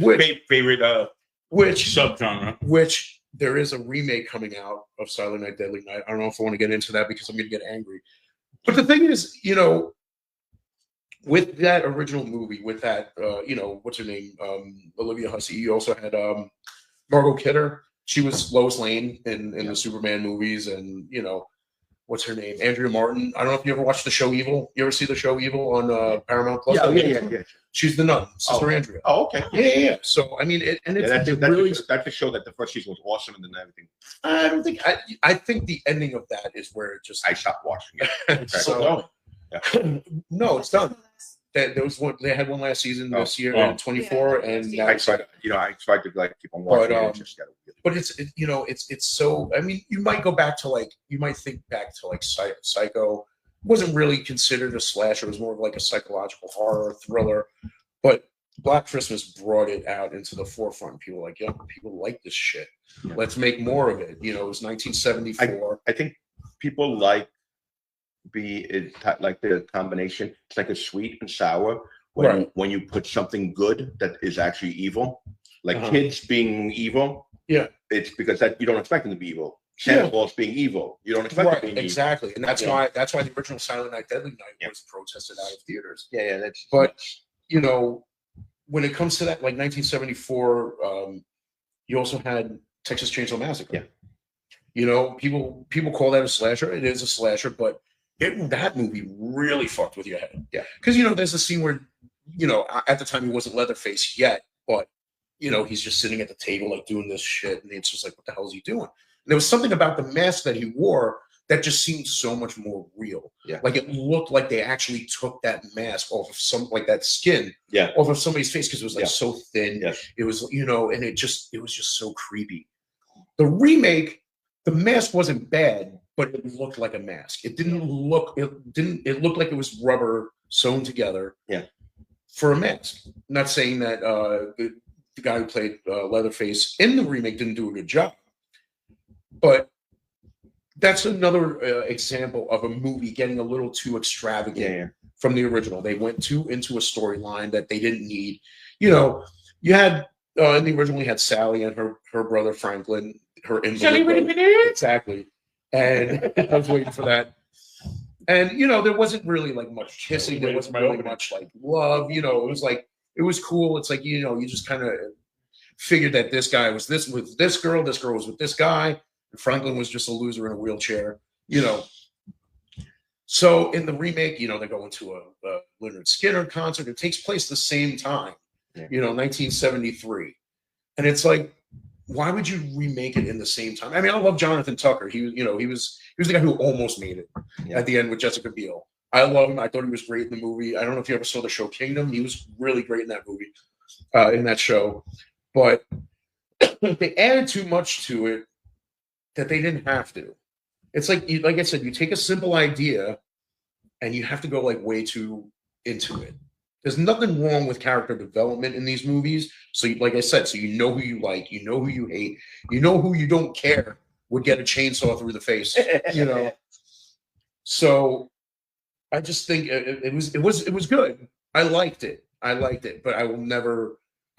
Favorite which subgenre. which there is a remake coming out of Silent Night, Deadly Night. I don't know if I want to get into that because I'm going to get angry. But the thing is, with that original movie, with that, what's her name? Olivia Hussey. You also had Margot Kidder. She was Lois Lane in the Superman movies. And, what's her name? Andrea Martin. I don't know if you ever watched the show Evil. You ever see the show Evil on Paramount Plus? Yeah. She's the nun, Sister Andrea. Oh, okay. Yeah. So, I mean, it's That's really. to show that the first season was awesome and then everything. I don't think. I think the ending of that is where it just. I stopped watching it. It's still going. No, it's done. There was one. They had one last season this year, Oh. in 24, Yeah. and now I it's tried to like keep on watching But, it. Just gotta, but it's so. I mean, you might think back to like Psycho. Wasn't really considered a slasher. It was more of like a psychological horror thriller. But Black Christmas brought it out into the forefront. People were like, yeah, people like this shit. Yeah. Let's make more of it. It was 1974. I think people like the combination. It's like a sweet and sour when you put something good that is actually evil, like Uh-huh. kids being evil. Yeah. It's because that you don't expect them to be evil. Santa Claus being evil, you don't expect Right, them being exactly, and that's Yeah. why the original Silent Night, Deadly Night Yeah. was protested out of theaters. evil. Yeah, that's. But when it comes to that, like 1974, you also had Texas Chainsaw Massacre. Yeah. People call that a slasher. It is a slasher, but that movie really fucked with your head. Yeah. Because, there's a scene where, at the time he wasn't Leatherface yet, but, he's just sitting at the table, like doing this shit. And it's just like, what the hell is he doing? And there was something about the mask that he wore that just seemed so much more real. Yeah. Like it looked like they actually took that mask off of like that skin Yeah. off of somebody's face because it was like Yeah. so thin. Yes. It was, and it was just so creepy. The remake, the mask wasn't bad, but it looked like a mask. It looked like it was rubber sewn together. Yeah. For a mask. I'm not saying that the guy who played Leatherface in the remake didn't do a good job, but that's another example of a movie getting a little too extravagant from the original. They went into a storyline that they didn't need. You had in the original, you had Sally and her brother Franklin, her invalid brother. Exactly. And I was waiting for that. And there wasn't really like much kissing. There wasn't really much like love. It was like it was cool. It's like you just kind of figured that this guy was with this girl was with this guy, and Franklin was just a loser in a wheelchair. So in the remake, they're going to a Lynyrd Skynyrd concert. It takes place the same time, 1973, and it's like, why would you remake it in the same time? I mean, I love Jonathan Tucker. He was the guy who almost made it at the end with Jessica Biel. I love him. I thought he was great in the movie. I don't know if you ever saw the show Kingdom. He was really great in that movie, in that show. But they added too much to it that they didn't have to. It's like I said, you take a simple idea and you have to go like way too into it. There's nothing wrong with character development in these movies. So, like I said, so you know who you like, you know who you hate, you know who you don't care would get a chainsaw through the face, So, I just think it was good. I liked it, but I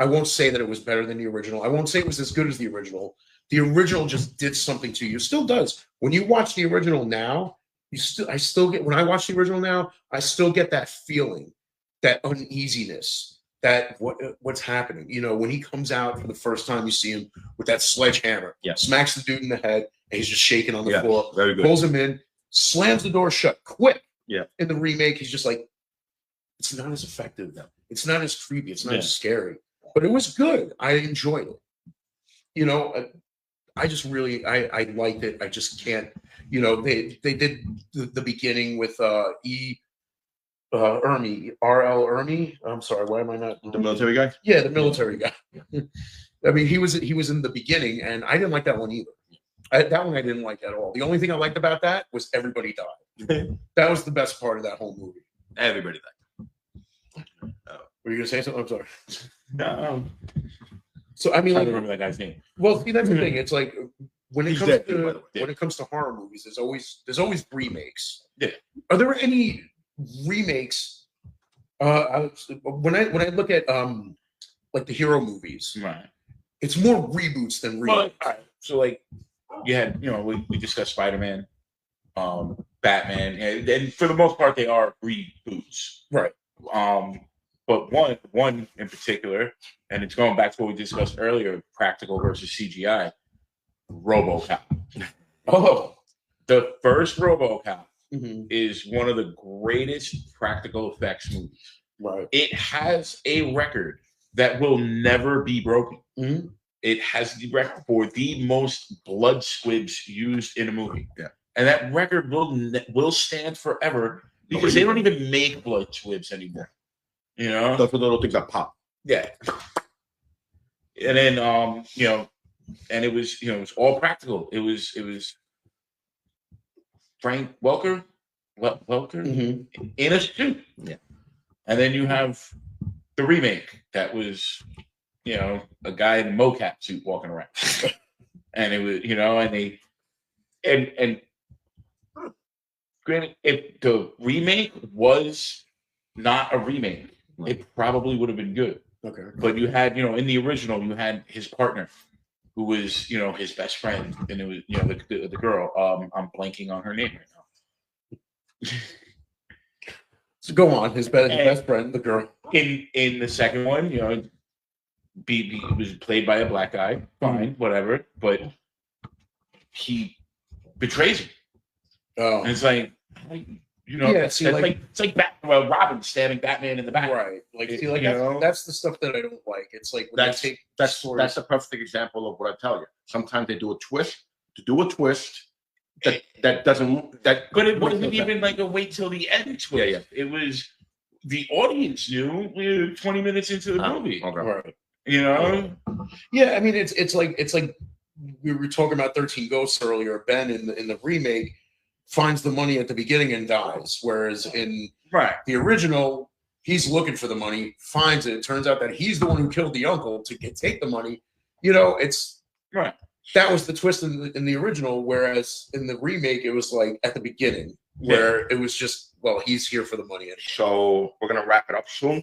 won't say that it was better than the original. I won't say it was as good as the original. The original just did something to you. It still does. When you watch the original now, when I watch the original now, I still get that feeling, that uneasiness, that what's happening. When he comes out for the first time, you see him with that sledgehammer, smacks the dude in the head, and he's just shaking on the floor. Very good. Pulls him in, slams the door shut quick. Yeah. In the remake, he's just like, it's not as effective. It's not as creepy. It's not as scary. But it was good. I enjoyed it. I just really I liked it. I just can't. They did the beginning with Ermey, R.L. Ermey. I'm sorry, why am I not The military guy? Yeah, the military guy. I mean, he was in the beginning, and I didn't like that one either. That one I didn't like at all. The only thing I liked about that was everybody died. That was the best part of that whole movie. Everybody died. Were you gonna say something? I'm sorry. No, So I mean, I like, don't remember that guy's name. well, see, that's the thing. It's like when it He's comes dead, to by the way. Yeah. when it comes to horror movies, there's always remakes. Yeah. Are there any remakes? When I look at like the hero movies, Right. it's more reboots than Well, remakes. all right. So like you had, we discussed Spider-Man, Batman, and for the most part they are reboots. Right. But one in particular, and it's going back to what we discussed earlier, practical versus CGI, RoboCop. Oh. The first RoboCop Mhm. is one of the greatest practical effects movies. Right. It has a record that will never be broken. Mhm. It has the record for the most blood squibs used in a movie. Yeah. And that record will stand forever because they don't even make blood squibs anymore. Those are the little things that pop. Yeah. And then and it was it was all practical. It was Frank Welker Mhm. in a suit. Yeah. And then you have the remake that was a guy in a mocap suit walking around. And it was and they and granted, if the remake was not a remake, it probably would have been good. Okay. But you had, in the original, you had his partner, who was, his best friend, and it was, the girl. I'm blanking on her name right now. So go on. His best friend, the girl. In the second one, B was played by a black guy. Fine, whatever. But he betrays him, Oh. and it's like, You know, Yeah, it's see, like- it's like Robin stabbing Batman in the back. Right. Like, see, like You know? that's the stuff that I don't like. It's like when That's they take that's stories. that's a perfect example of what I tell you. Sometimes they do a twist to do a twist that doesn't that. But it wasn't even like a wait till the end twist. Yeah. It was the audience knew 20 minutes into the movie. Okay. Right. You know? Yeah, I mean it's like we were talking about 13 Ghosts earlier. Ben in the remake finds the money at the beginning and dies, whereas in Right. the original he's looking for the money, finds it. It turns out that he's the one who killed the uncle to take the money. You know, it's Right. that was the twist in the original, whereas in the remake it was like at the beginning where it was just, well, he's here for the money. So we're gonna wrap it up soon.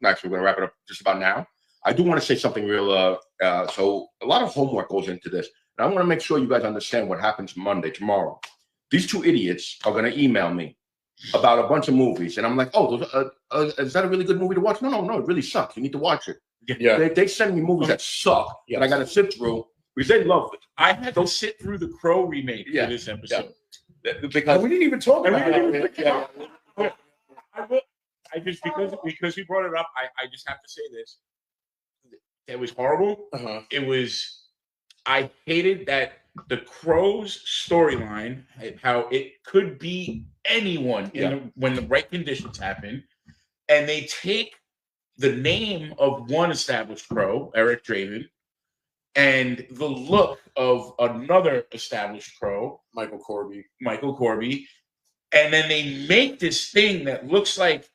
Actually, we're gonna wrap it up just about now. I do want to say something real. So a lot of homework goes into this, and I want to make sure you guys understand what happens Monday, tomorrow. These two idiots are gonna email me about a bunch of movies, and I'm like, "Oh, is that a really good movie to watch?" No, it really sucks. You need to watch it. Yeah. They send me movies that suck, and I got to sit through because they love it. I had to sit through the Crow remake for this episode. Because we didn't even talk about it. I just because we brought it up, I just have to say this. It was horrible. Uh-huh. It was. I hated that the Crow's storyline, how it could be anyone when the right conditions happen, and they take the name of one established Crow, Eric Draven, and the look of another established Crow, Michael Corby, and then they make this thing that looks like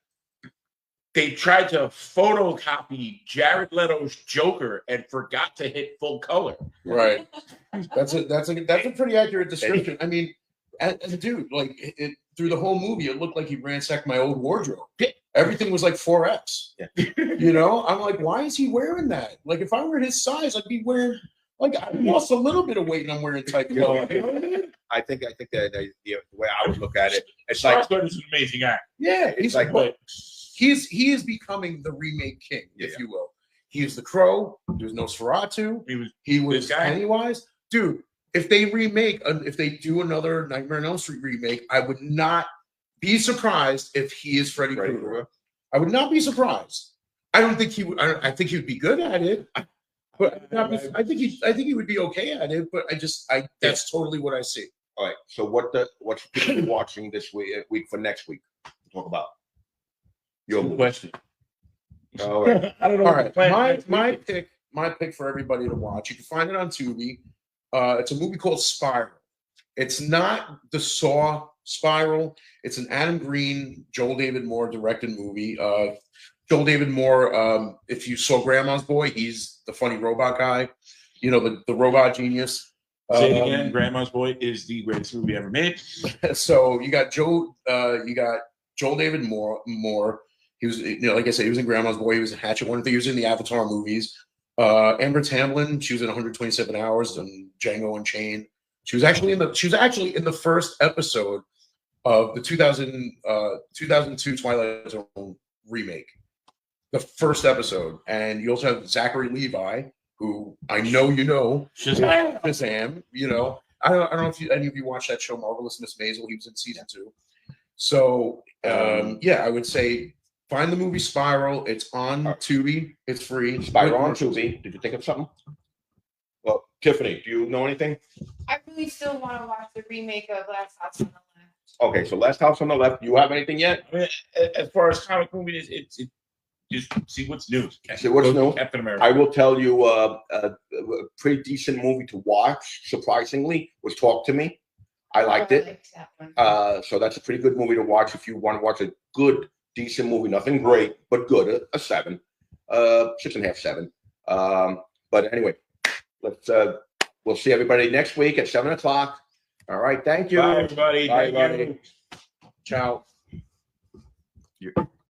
they tried to photocopy Jared Leto's Joker and forgot to hit full color. Right. That's a pretty accurate description. I mean, and dude, like it through the whole movie, it looked like he ransacked my old wardrobe. Everything was like 4X. You know, I'm like, why is he wearing that? Like, if I were his size, I'd be wearing. Like, I lost a little bit of weight and I'm wearing tight clothes. You know what I mean? I think that the way I would look at it, it's like Skarsgård is an amazing actor. Yeah, it's like he is becoming the remake king, if you will. He was the Crow. He was Nosferatu. He was Pennywise. Dude, if they do another Nightmare on Elm Street remake, I would not be surprised if he is Freddy Krueger. I would not be surprised. I don't think he would. I think he would be good at it. But I think he would be okay at it. But that's totally what I see. All right. So what's people watching this week for next week? Talk about your question. All right. I don't know. All right. My pick for everybody to watch. You can find it on Tubi. It's a movie called Spiral. It's not the Saw Spiral. It's an Adam Green, Joel David Moore directed movie. Joel David Moore, if you saw Grandma's Boy, he's the funny robot guy. You know, the robot genius. Say it again. Grandma's Boy is the greatest movie ever made. So you got Joel David Moore. He was, like I said, he was in Grandma's Boy. He was in Hatchet One. He was in the Avatar movies. Amber Tamblyn, she was in 127 Hours and Django Unchained. She was actually in the first episode of the 2002 Twilight Zone remake. The first episode. And you also have Zachary Levi, who I know you know. Shazam. You know. I don't know if any of you watched that show, Marvelous Miss Maisel. He was in season 2. So I would say find the movie Spiral. It's on Tubi. It's free. Spiral on Tubi. Did you think of something? Well, Tiffany, do you know anything? I really still want to watch the remake of Last House on the Left. Okay, so Last House on the Left. You have anything yet? I mean, as far as comic movies, it's just see what's new. See what's new. Captain America. I will tell you a pretty decent movie to watch. Surprisingly, was Talk to Me. I liked it. That one. So that's a pretty good movie to watch if you want to watch a good, decent movie. Nothing great, but good. A 7, 6.5, 7. But anyway, we'll see everybody next week at 7:00. All right. Thank you. Bye, everybody. Bye, Thank everybody. you. Ciao.